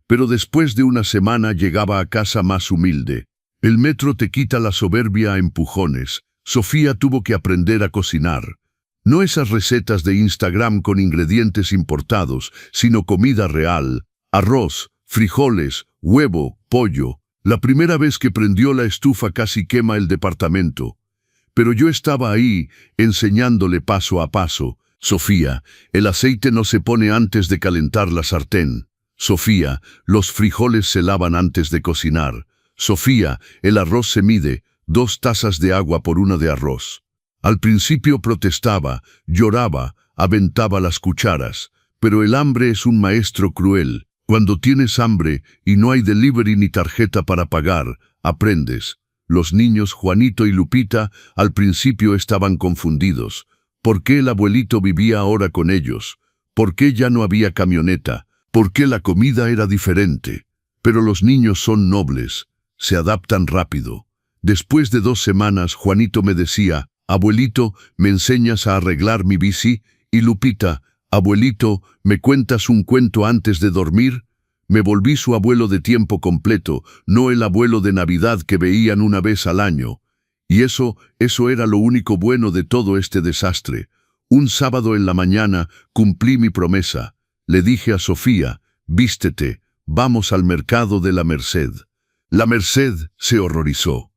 Pero después de una semana llegaba a casa más humilde. El metro te quita la soberbia a empujones. Sofía tuvo que aprender a cocinar. No esas recetas de Instagram con ingredientes importados, sino comida real. Arroz, frijoles, huevo, pollo. La primera vez que prendió la estufa casi quema el departamento. Pero yo estaba ahí, enseñándole paso a paso. Sofía, el aceite no se pone antes de calentar la sartén. Sofía, los frijoles se lavan antes de cocinar. Sofía, el arroz se mide, 2 tazas de agua por 1 de arroz. Al principio protestaba, lloraba, aventaba las cucharas. Pero el hambre es un maestro cruel. Cuando tienes hambre y no hay delivery ni tarjeta para pagar, aprendes. Los niños Juanito y Lupita al principio estaban confundidos. ¿Por qué el abuelito vivía ahora con ellos? ¿Por qué ya no había camioneta? porque la comida era diferente. Pero los niños son nobles, se adaptan rápido. Después de 2 semanas, Juanito me decía, abuelito, ¿me enseñas a arreglar mi bici? Y Lupita, abuelito, ¿me cuentas un cuento antes de dormir? Me volví su abuelo de tiempo completo, no el abuelo de Navidad que veían una vez al año. Y eso era lo único bueno de todo este desastre. Un sábado en la mañana cumplí mi promesa. Le dije a Sofía, vístete, vamos al mercado de la Merced. La Merced se horrorizó.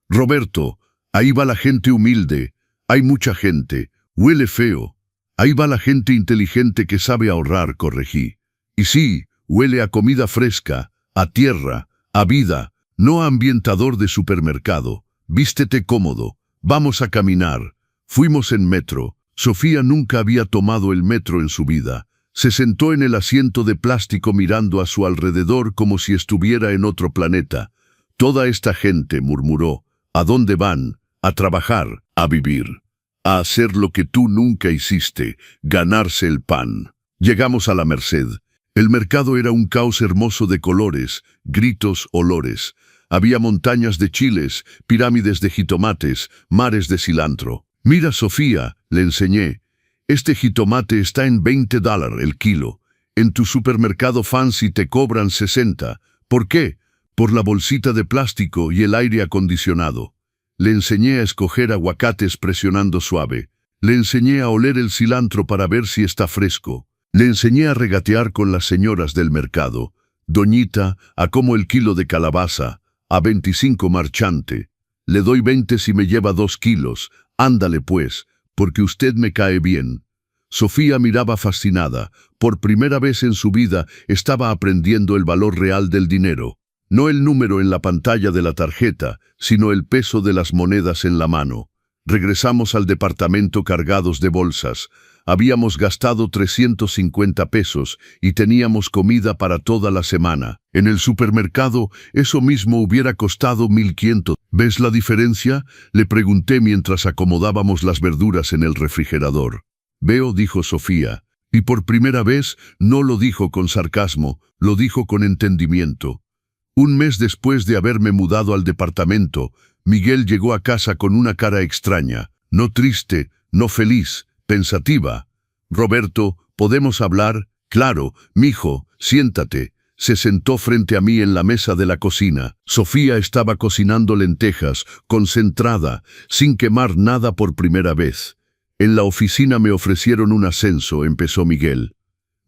Roberto, ahí va la gente humilde, hay mucha gente, huele feo. Ahí va la gente inteligente que sabe ahorrar, corregí. Y sí, huele a comida fresca, a tierra, a vida, no a ambientador de supermercado. Vístete cómodo, vamos a caminar. Fuimos en metro. Sofía nunca había tomado el metro en su vida. Se sentó en el asiento de plástico mirando a su alrededor como si estuviera en otro planeta. Toda esta gente, murmuró, ¿a dónde van? A trabajar, a vivir, a hacer lo que tú nunca hiciste, ganarse el pan. Llegamos a la Merced. El mercado era un caos hermoso de colores, gritos, olores. Había montañas de chiles, pirámides de jitomates, mares de cilantro. Mira, Sofía, le enseñé. Este jitomate está en $20 el kilo. En tu supermercado fancy te cobran 60. ¿Por qué? Por la bolsita de plástico y el aire acondicionado. Le enseñé a escoger aguacates presionando suave. Le enseñé a oler el cilantro para ver si está fresco. Le enseñé a regatear con las señoras del mercado. Doñita, a cómo el kilo de calabaza, a 25 marchante. Le doy 20 si me lleva 2 kilos. Ándale pues, porque usted me cae bien. Sofía miraba fascinada. Por primera vez en su vida estaba aprendiendo el valor real del dinero. No el número en la pantalla de la tarjeta, sino el peso de las monedas en la mano. Regresamos al departamento cargados de bolsas. Habíamos gastado 350 pesos y teníamos comida para toda la semana. En el supermercado, eso mismo hubiera costado 1.500. ¿Ves la diferencia? Le pregunté mientras acomodábamos las verduras en el refrigerador. Veo, dijo Sofía, y por primera vez no lo dijo con sarcasmo, lo dijo con entendimiento. Un mes después de haberme mudado al departamento, Miguel llegó a casa con una cara extraña, no triste, no feliz, pensativa. Roberto, ¿podemos hablar? Claro, mijo, siéntate. Se sentó frente a mí en la mesa de la cocina. Sofía estaba cocinando lentejas, concentrada, sin quemar nada por primera vez. En la oficina me ofrecieron un ascenso, empezó Miguel.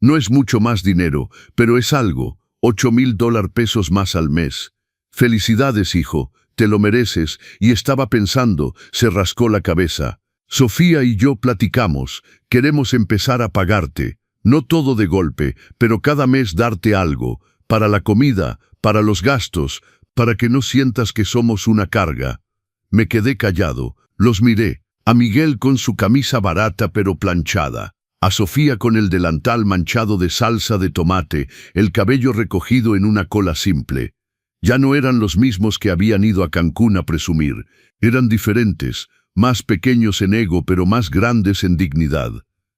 No es mucho más dinero, pero es algo, $8,000 más al mes. Felicidades, hijo, te lo mereces, y estaba pensando, se rascó la cabeza. Sofía y yo platicamos, queremos empezar a pagarte. No todo de golpe, pero cada mes darte algo, para la comida, para los gastos, para que no sientas que somos una carga. Me quedé callado, los miré, a Miguel con su camisa barata pero planchada, a Sofía con el delantal manchado de salsa de tomate, el cabello recogido en una cola simple. Ya no eran los mismos que habían ido a Cancún a presumir, eran diferentes, más pequeños en ego pero más grandes en dignidad.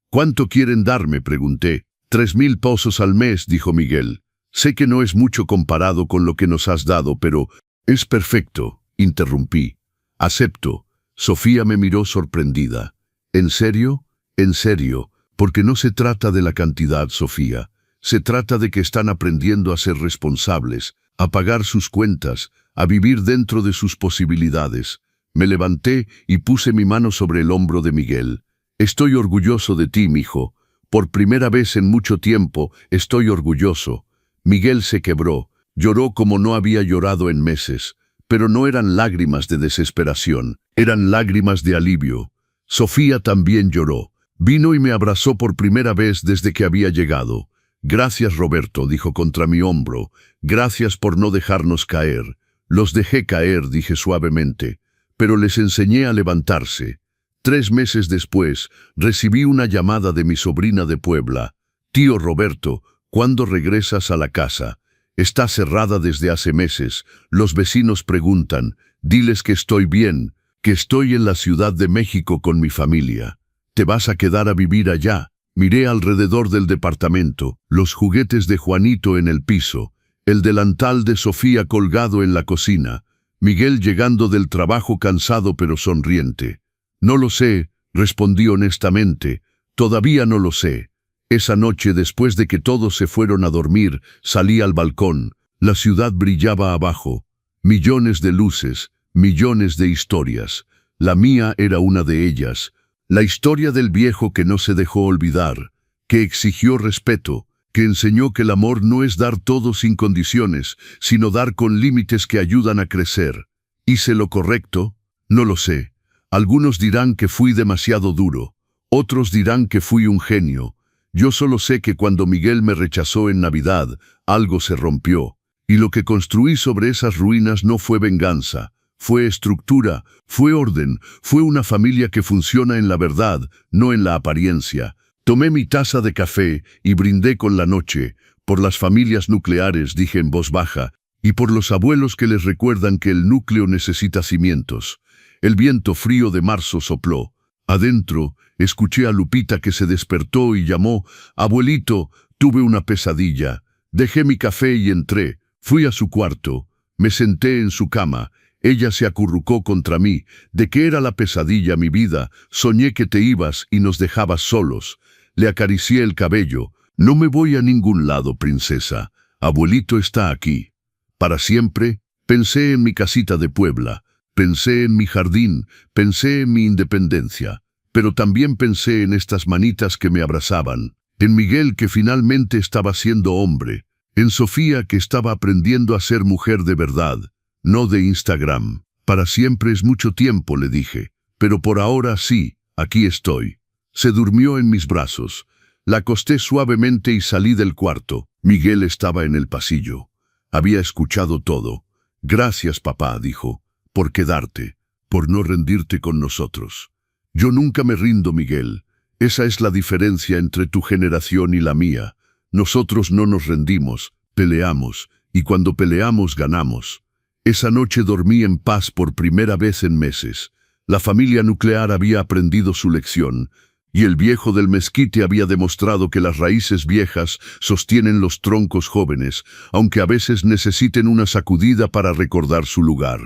¿Cuánto quieren darme?, pregunté. 3,000 pesos al mes, dijo Miguel. Sé que no es mucho comparado con lo que nos has dado, pero... Es perfecto, interrumpí. Acepto. Sofía me miró sorprendida. ¿En serio? En serio, porque no se trata de la cantidad, Sofía. Se trata de que están aprendiendo a ser responsables, a pagar sus cuentas, a vivir dentro de sus posibilidades. Me levanté y puse mi mano sobre el hombro de Miguel. Estoy orgulloso de ti, mijo. Por primera vez en mucho tiempo, estoy orgulloso. Miguel se quebró, lloró como no había llorado en meses, pero no eran lágrimas de desesperación, eran lágrimas de alivio. Sofía también lloró. Vino y me abrazó por primera vez desde que había llegado. Gracias, Roberto, dijo contra mi hombro. Gracias por no dejarnos caer. Los dejé caer, dije suavemente, pero les enseñé a levantarse. 3 meses después, recibí una llamada de mi sobrina de Puebla. Tío Roberto, ¿cuándo regresas a la casa? Está cerrada desde hace meses. Los vecinos preguntan. Diles que estoy bien, que estoy en la Ciudad de México con mi familia. ¿Te vas a quedar a vivir allá? Miré alrededor del departamento, los juguetes de Juanito en el piso, el delantal de Sofía colgado en la cocina, Miguel llegando del trabajo cansado pero sonriente. No lo sé, respondí honestamente, todavía no lo sé. Esa noche, después de que todos se fueron a dormir, salí al balcón. La ciudad brillaba abajo. Millones de luces, millones de historias. La mía era una de ellas. La historia del viejo que no se dejó olvidar, que exigió respeto, que enseñó que el amor no es dar todo sin condiciones, sino dar con límites que ayudan a crecer. ¿Hice lo correcto? No lo sé. Algunos dirán que fui demasiado duro. Otros dirán que fui un genio. Yo solo sé que cuando Miguel me rechazó en Navidad, algo se rompió. Y lo que construí sobre esas ruinas no fue venganza. Fue estructura, fue orden, fue una familia que funciona en la verdad, no en la apariencia. Tomé mi taza de café y brindé con la noche. Por las familias nucleares, dije en voz baja, y por los abuelos que les recuerdan que el núcleo necesita cimientos. El viento frío de marzo sopló. Adentro, escuché a Lupita que se despertó y llamó: «Abuelito, tuve una pesadilla». Dejé mi café y entré. Fui a su cuarto. Me senté en su cama. Ella se acurrucó contra mí. ¿De qué era la pesadilla, mi vida? Soñé que te ibas y nos dejabas solos. Le acaricié el cabello. No me voy a ningún lado, princesa. Abuelito está aquí. ¿Para siempre? Pensé en mi casita de Puebla. Pensé en mi jardín. Pensé en mi independencia. Pero también pensé en estas manitas que me abrazaban. En Miguel, que finalmente estaba siendo hombre. En Sofía, que estaba aprendiendo a ser mujer de verdad. No de Instagram. Para siempre es mucho tiempo, le dije. Pero por ahora sí, aquí estoy. Se durmió en mis brazos. La acosté suavemente y salí del cuarto. Miguel estaba en el pasillo. Había escuchado todo. «Gracias, papá», dijo, «por quedarte, por no rendirte con nosotros». Yo nunca me rindo, Miguel. Esa es la diferencia entre tu generación y la mía. Nosotros no nos rendimos, peleamos, y cuando peleamos ganamos. Esa noche dormí en paz por primera vez en meses. La familia nuclear había aprendido su lección, y el viejo del mezquite había demostrado que las raíces viejas sostienen los troncos jóvenes, aunque a veces necesiten una sacudida para recordar su lugar.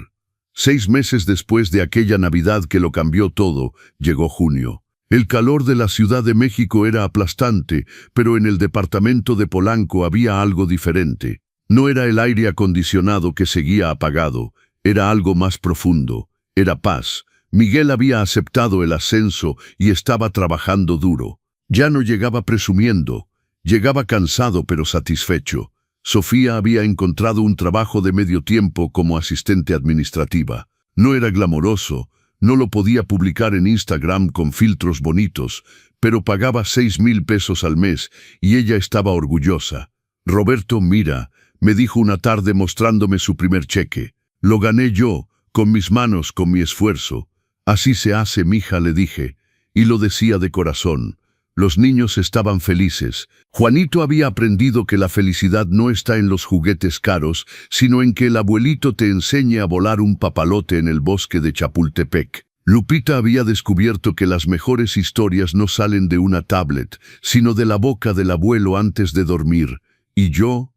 6 meses después de aquella Navidad que lo cambió todo, llegó junio. El calor de la Ciudad de México era aplastante, pero en el departamento de Polanco había algo diferente. No era el aire acondicionado que seguía apagado, era algo más profundo, era paz. Miguel había aceptado el ascenso y estaba trabajando duro. Ya no llegaba presumiendo, llegaba cansado pero satisfecho. Sofía había encontrado un trabajo de medio tiempo como asistente administrativa. No era glamoroso, no lo podía publicar en Instagram con filtros bonitos, pero pagaba 6,000 pesos al mes y ella estaba orgullosa. «Roberto, mira», me dijo una tarde mostrándome su primer cheque. «Lo gané yo, con mis manos, con mi esfuerzo». «Así se hace, mija», le dije, y lo decía de corazón. Los niños estaban felices. Juanito había aprendido que la felicidad no está en los juguetes caros, sino en que el abuelito te enseñe a volar un papalote en el bosque de Chapultepec. Lupita había descubierto que las mejores historias no salen de una tablet, sino de la boca del abuelo antes de dormir. Y yo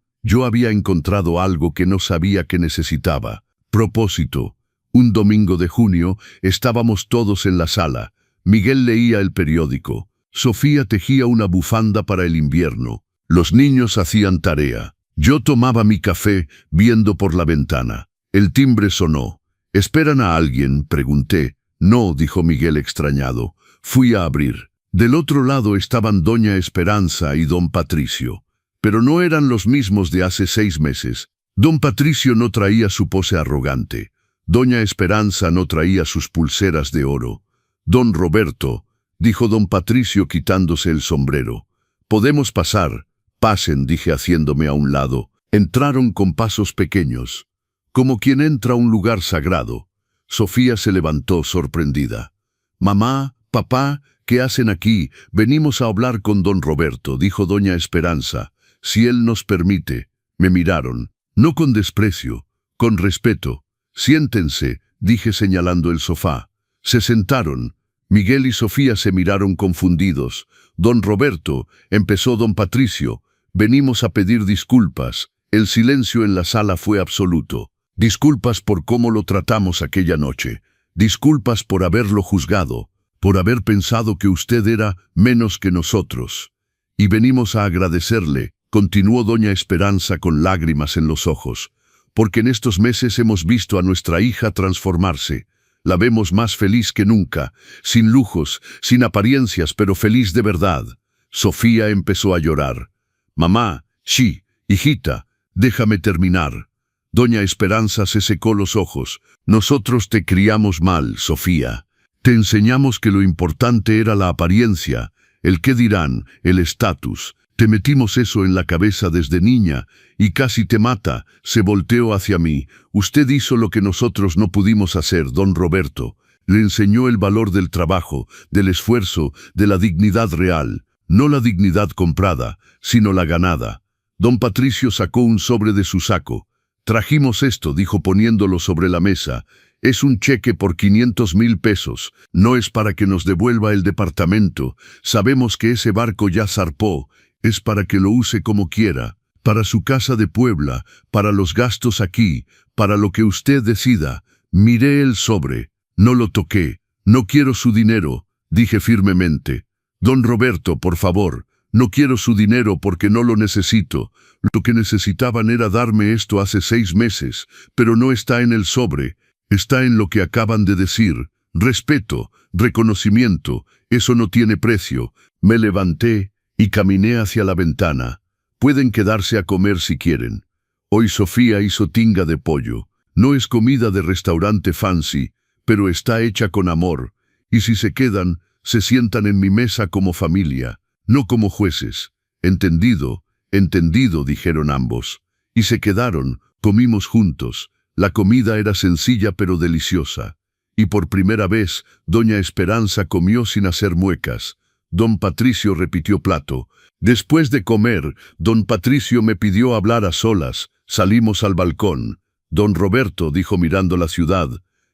había encontrado algo que no sabía que necesitaba. Propósito. Un domingo de junio, estábamos todos en la sala. Miguel leía el periódico. Sofía tejía una bufanda para el invierno. Los niños hacían tarea. Yo tomaba mi café, viendo por la ventana. El timbre sonó. «¿Esperan a alguien?», pregunté. «No», dijo Miguel extrañado. Fui a abrir. Del otro lado estaban doña Esperanza y don Patricio. Pero no eran los mismos de hace 6 meses. Don Patricio no traía su pose arrogante. Doña Esperanza no traía sus pulseras de oro. «Don Roberto», dijo don Patricio quitándose el sombrero. «¿Podemos pasar?» «Pasen», dije haciéndome a un lado. Entraron con pasos pequeños, como quien entra a un lugar sagrado. Sofía se levantó sorprendida. «Mamá, papá, ¿qué hacen aquí? Venimos a hablar con don Roberto», dijo doña Esperanza. «Si él nos permite». Me miraron, no con desprecio, con respeto. «Siéntense», dije señalando el sofá. Se sentaron. Miguel y Sofía se miraron confundidos. Don Roberto, empezó don Patricio, venimos a pedir disculpas. El silencio en la sala fue absoluto. Disculpas por cómo lo tratamos aquella noche. Disculpas por haberlo juzgado, por haber pensado que usted era menos que nosotros. Y venimos a agradecerle, continuó doña Esperanza con lágrimas en los ojos, porque en estos meses hemos visto a nuestra hija transformarse. La vemos más feliz que nunca, sin lujos, sin apariencias, pero feliz de verdad. Sofía empezó a llorar. Mamá, sí, hijita, déjame terminar. Doña Esperanza se secó los ojos. Nosotros te criamos mal, Sofía. Te enseñamos que lo importante era la apariencia, el qué dirán, el estatus. Te metimos eso en la cabeza desde niña y casi te mata. Se volteó hacia mí. Usted hizo lo que nosotros no pudimos hacer, don Roberto. Le enseñó el valor del trabajo, del esfuerzo, de la dignidad real. No la dignidad comprada, sino la ganada. Don Patricio sacó un sobre de su saco. Trajimos esto, dijo poniéndolo sobre la mesa. Es un cheque por 500,000 pesos. No es para que nos devuelva el departamento. Sabemos que ese barco ya zarpó. Es para que lo use como quiera. Para su casa de Puebla, para los gastos aquí, para lo que usted decida. Miré el sobre. No lo toqué. No quiero su dinero, dije firmemente. Don Roberto, por favor. No quiero su dinero porque no lo necesito. Lo que necesitaban era darme esto hace 6 meses, pero no está en el sobre. Está en lo que acaban de decir. Respeto, reconocimiento, eso no tiene precio. Me levanté y caminé hacia la ventana. Pueden quedarse a comer si quieren. Hoy Sofía hizo tinga de pollo. No es comida de restaurante fancy, pero está hecha con amor. Y si se quedan, se sientan en mi mesa como familia, no como jueces. Entendido, entendido, dijeron ambos. Y se quedaron, comimos juntos. La comida era sencilla pero deliciosa. Y por primera vez, doña Esperanza comió sin hacer muecas. Don Patricio repitió plato. Después de comer, don Patricio me pidió hablar a solas. Salimos al balcón. Don Roberto dijo mirando la ciudad.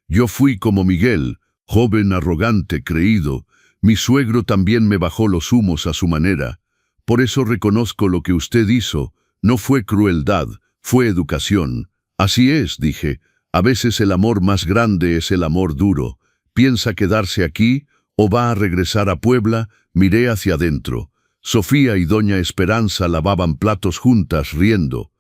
Yo fui como Miguel, joven, arrogante, creído. Mi suegro también me bajó los humos a su manera. Por eso reconozco lo que usted hizo. No fue crueldad, fue educación. Así es, dije. A veces el amor más grande es el amor duro. ¿Piensa quedarse aquí o va a regresar a Puebla? Miré hacia adentro. Sofía y doña Esperanza lavaban platos juntas, riendo.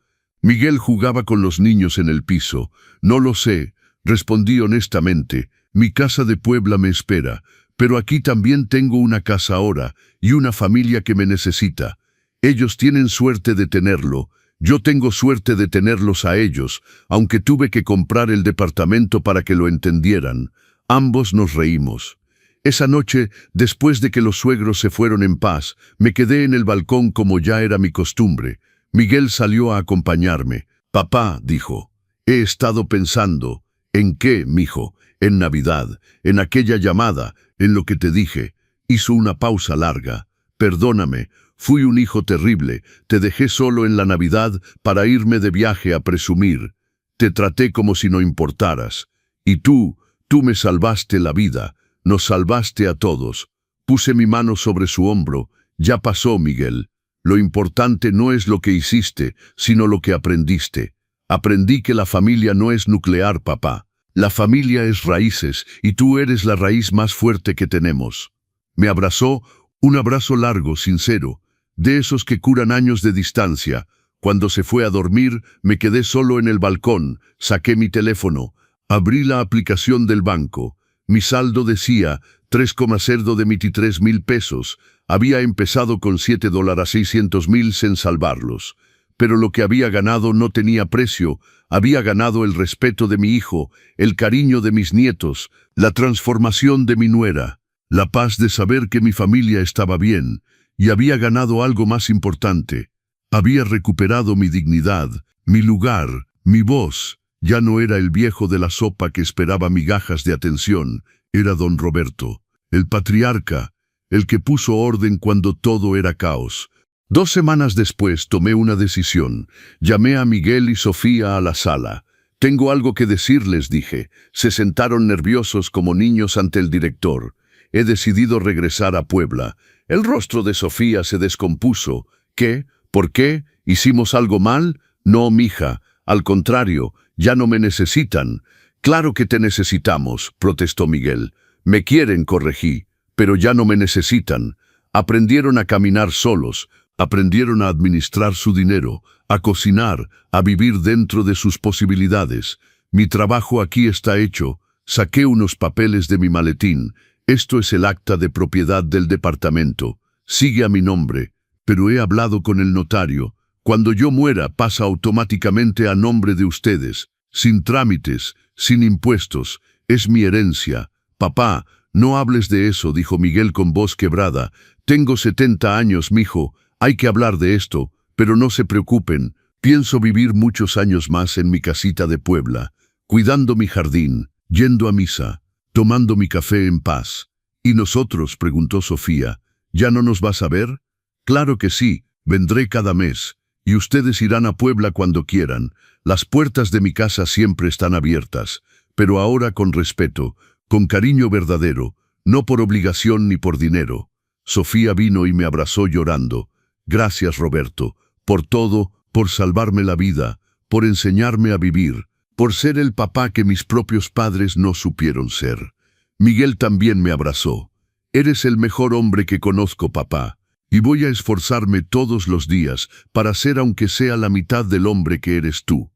Miguel jugaba con los niños en el piso. No lo sé, respondí honestamente. Mi casa de Puebla me espera, pero aquí también tengo una casa ahora y una familia que me necesita. Ellos tienen suerte de tenerlo. Yo tengo suerte de tenerlos a ellos, aunque tuve que comprar el departamento para que lo entendieran. Ambos nos reímos. Esa noche, después de que los suegros se fueron en paz, me quedé en el balcón como ya era mi costumbre. Miguel salió a acompañarme. Papá, dijo, he estado pensando. ¿En qué, mijo? En Navidad, en aquella llamada, en lo que te dije. Hizo una pausa larga. Perdóname. Fui un hijo terrible, te dejé solo en la Navidad para irme de viaje a presumir. Te traté como si no importaras. Y tú me salvaste la vida, nos salvaste a todos. Puse mi mano sobre su hombro. Ya pasó, Miguel. Lo importante no es lo que hiciste, sino lo que aprendiste. Aprendí que la familia no es nuclear, papá. La familia es raíces, y tú eres la raíz más fuerte que tenemos. Me abrazó, un abrazo largo, sincero, de esos que curan años de distancia. Cuando se fue a dormir, me quedé solo en el balcón, saqué mi teléfono, abrí la aplicación del banco. Mi saldo decía 3,023,000 pesos. Había empezado con $7,600,000 en salvarlos. Pero lo que había ganado no tenía precio. Había ganado el respeto de mi hijo, el cariño de mis nietos, la transformación de mi nuera, la paz de saber que mi familia estaba bien. Y había ganado algo más importante. Había recuperado mi dignidad, mi lugar, mi voz. Ya no era el viejo de la sopa que esperaba migajas de atención. Era don Roberto, el patriarca, el que puso orden cuando todo era caos. 2 semanas después tomé una decisión. Llamé a Miguel y Sofía a la sala. Tengo algo que decirles, dije. Se sentaron nerviosos como niños ante el director. he decidido regresar a Puebla. El rostro de Sofía se descompuso. ¿Qué? ¿Por qué? ¿Hicimos algo mal? No, mija. Al contrario, ya no me necesitan. Claro que te necesitamos, protestó Miguel. Me quieren, corregí, pero ya no me necesitan. Aprendieron a caminar solos, aprendieron a administrar su dinero, a cocinar, a vivir dentro de sus posibilidades. Mi trabajo aquí está hecho. Saqué unos papeles de mi maletín. Esto es el acta de propiedad del departamento. Sigue a mi nombre, pero he hablado con el notario. Cuando yo muera, pasa automáticamente a nombre de ustedes, sin trámites, sin impuestos. Es mi herencia. Papá, no hables de eso, dijo Miguel con voz quebrada. Tengo 70 años, mijo. Hay que hablar de esto, pero no se preocupen. Pienso vivir muchos años más en mi casita de Puebla, cuidando mi jardín, yendo a misa, tomando mi café en paz. ¿Y nosotros?, preguntó Sofía. ¿Ya no nos vas a ver? Claro que sí, vendré cada mes. Y ustedes irán a Puebla cuando quieran. Las puertas de mi casa siempre están abiertas, pero ahora con respeto, con cariño verdadero, no por obligación ni por dinero. Sofía vino y me abrazó llorando. Gracias, Roberto, por todo, por salvarme la vida, por enseñarme a vivir, por ser el papá que mis propios padres no supieron ser. Miguel también me abrazó. Eres el mejor hombre que conozco, papá, y voy a esforzarme todos los días para ser aunque sea la mitad del hombre que eres tú.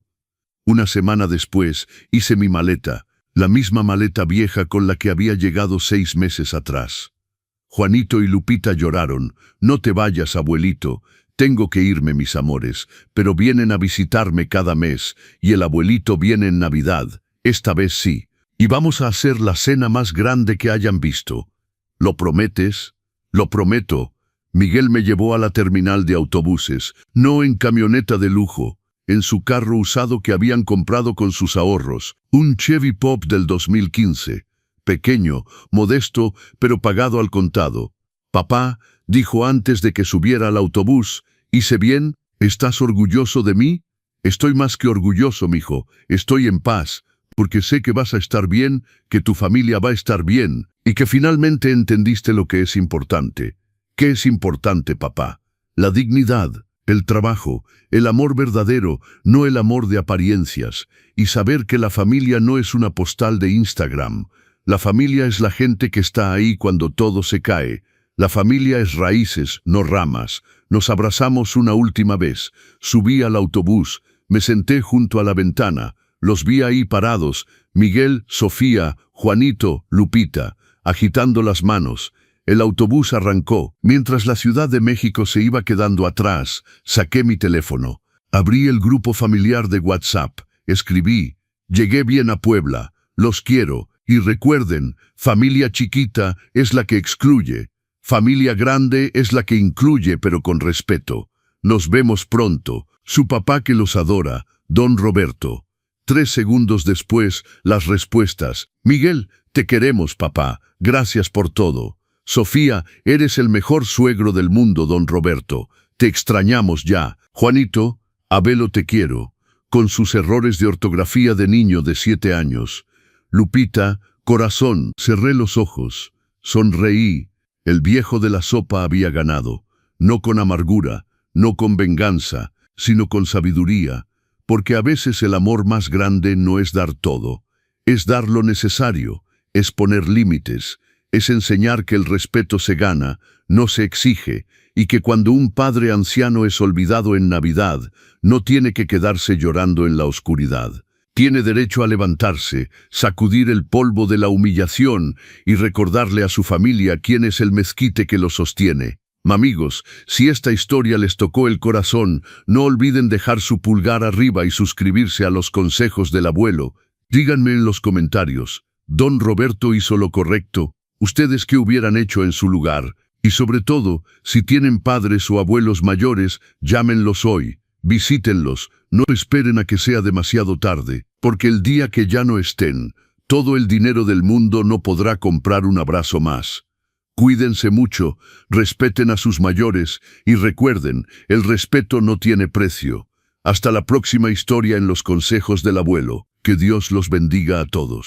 Una semana después hice mi maleta, la misma maleta vieja con la que había llegado 6 meses atrás. Juanito y Lupita lloraron. No te vayas, abuelito. Tengo que irme, mis amores, pero vienen a visitarme cada mes, y el abuelito viene en Navidad, esta vez sí, y vamos a hacer la cena más grande que hayan visto. ¿Lo prometes? Lo prometo. Miguel me llevó a la terminal de autobuses, no en camioneta de lujo, en su carro usado que habían comprado con sus ahorros, un Chevy Pop del 2015. Pequeño, modesto, pero pagado al contado. Papá, dijo antes de que subiera al autobús, ¿hice bien? ¿Estás orgulloso de mí? Estoy más que orgulloso, mijo. Estoy en paz, porque sé que vas a estar bien, que tu familia va a estar bien, y que finalmente entendiste lo que es importante. ¿Qué es importante, papá? La dignidad, el trabajo, el amor verdadero, no el amor de apariencias, y saber que la familia no es una postal de Instagram. La familia es la gente que está ahí cuando todo se cae. La familia es raíces, no ramas. Nos abrazamos una última vez. Subí al autobús, me senté junto a la ventana. Los vi ahí parados, Miguel, Sofía, Juanito, Lupita, agitando las manos. El autobús arrancó. Mientras la Ciudad de México se iba quedando atrás, saqué mi teléfono. Abrí el grupo familiar de WhatsApp. Escribí: llegué bien a Puebla. Los quiero. Y recuerden, familia chiquita es la que excluye. Familia grande es la que incluye, pero con respeto. Nos vemos pronto. Su papá que los adora, don Roberto. 3 segundos después, las respuestas. Miguel, te queremos, papá. Gracias por todo. Sofía, eres el mejor suegro del mundo, don Roberto. Te extrañamos ya. Juanito, Abelo, te quiero. Con sus errores de ortografía de niño de 7 años. Lupita, corazón, cerré los ojos. Sonreí. El viejo de la sopa había ganado. No con amargura, no con venganza, sino con sabiduría. Porque a veces el amor más grande no es dar todo. Es dar lo necesario. Es poner límites. Es enseñar que el respeto se gana, no se exige, y que cuando un padre anciano es olvidado en Navidad, no tiene que quedarse llorando en la oscuridad. Tiene derecho a levantarse, sacudir el polvo de la humillación y recordarle a su familia quién es el mezquite que lo sostiene. Amigos, si esta historia les tocó el corazón, no olviden dejar su pulgar arriba y suscribirse a los consejos del abuelo. Díganme en los comentarios, ¿don Roberto hizo lo correcto? ¿Ustedes qué hubieran hecho en su lugar? Y sobre todo, si tienen padres o abuelos mayores, llámenlos hoy, visítenlos, no esperen a que sea demasiado tarde, porque el día que ya no estén, todo el dinero del mundo no podrá comprar un abrazo más. Cuídense mucho, respeten a sus mayores y recuerden, el respeto no tiene precio. Hasta la próxima historia en los consejos del abuelo. Que Dios los bendiga a todos.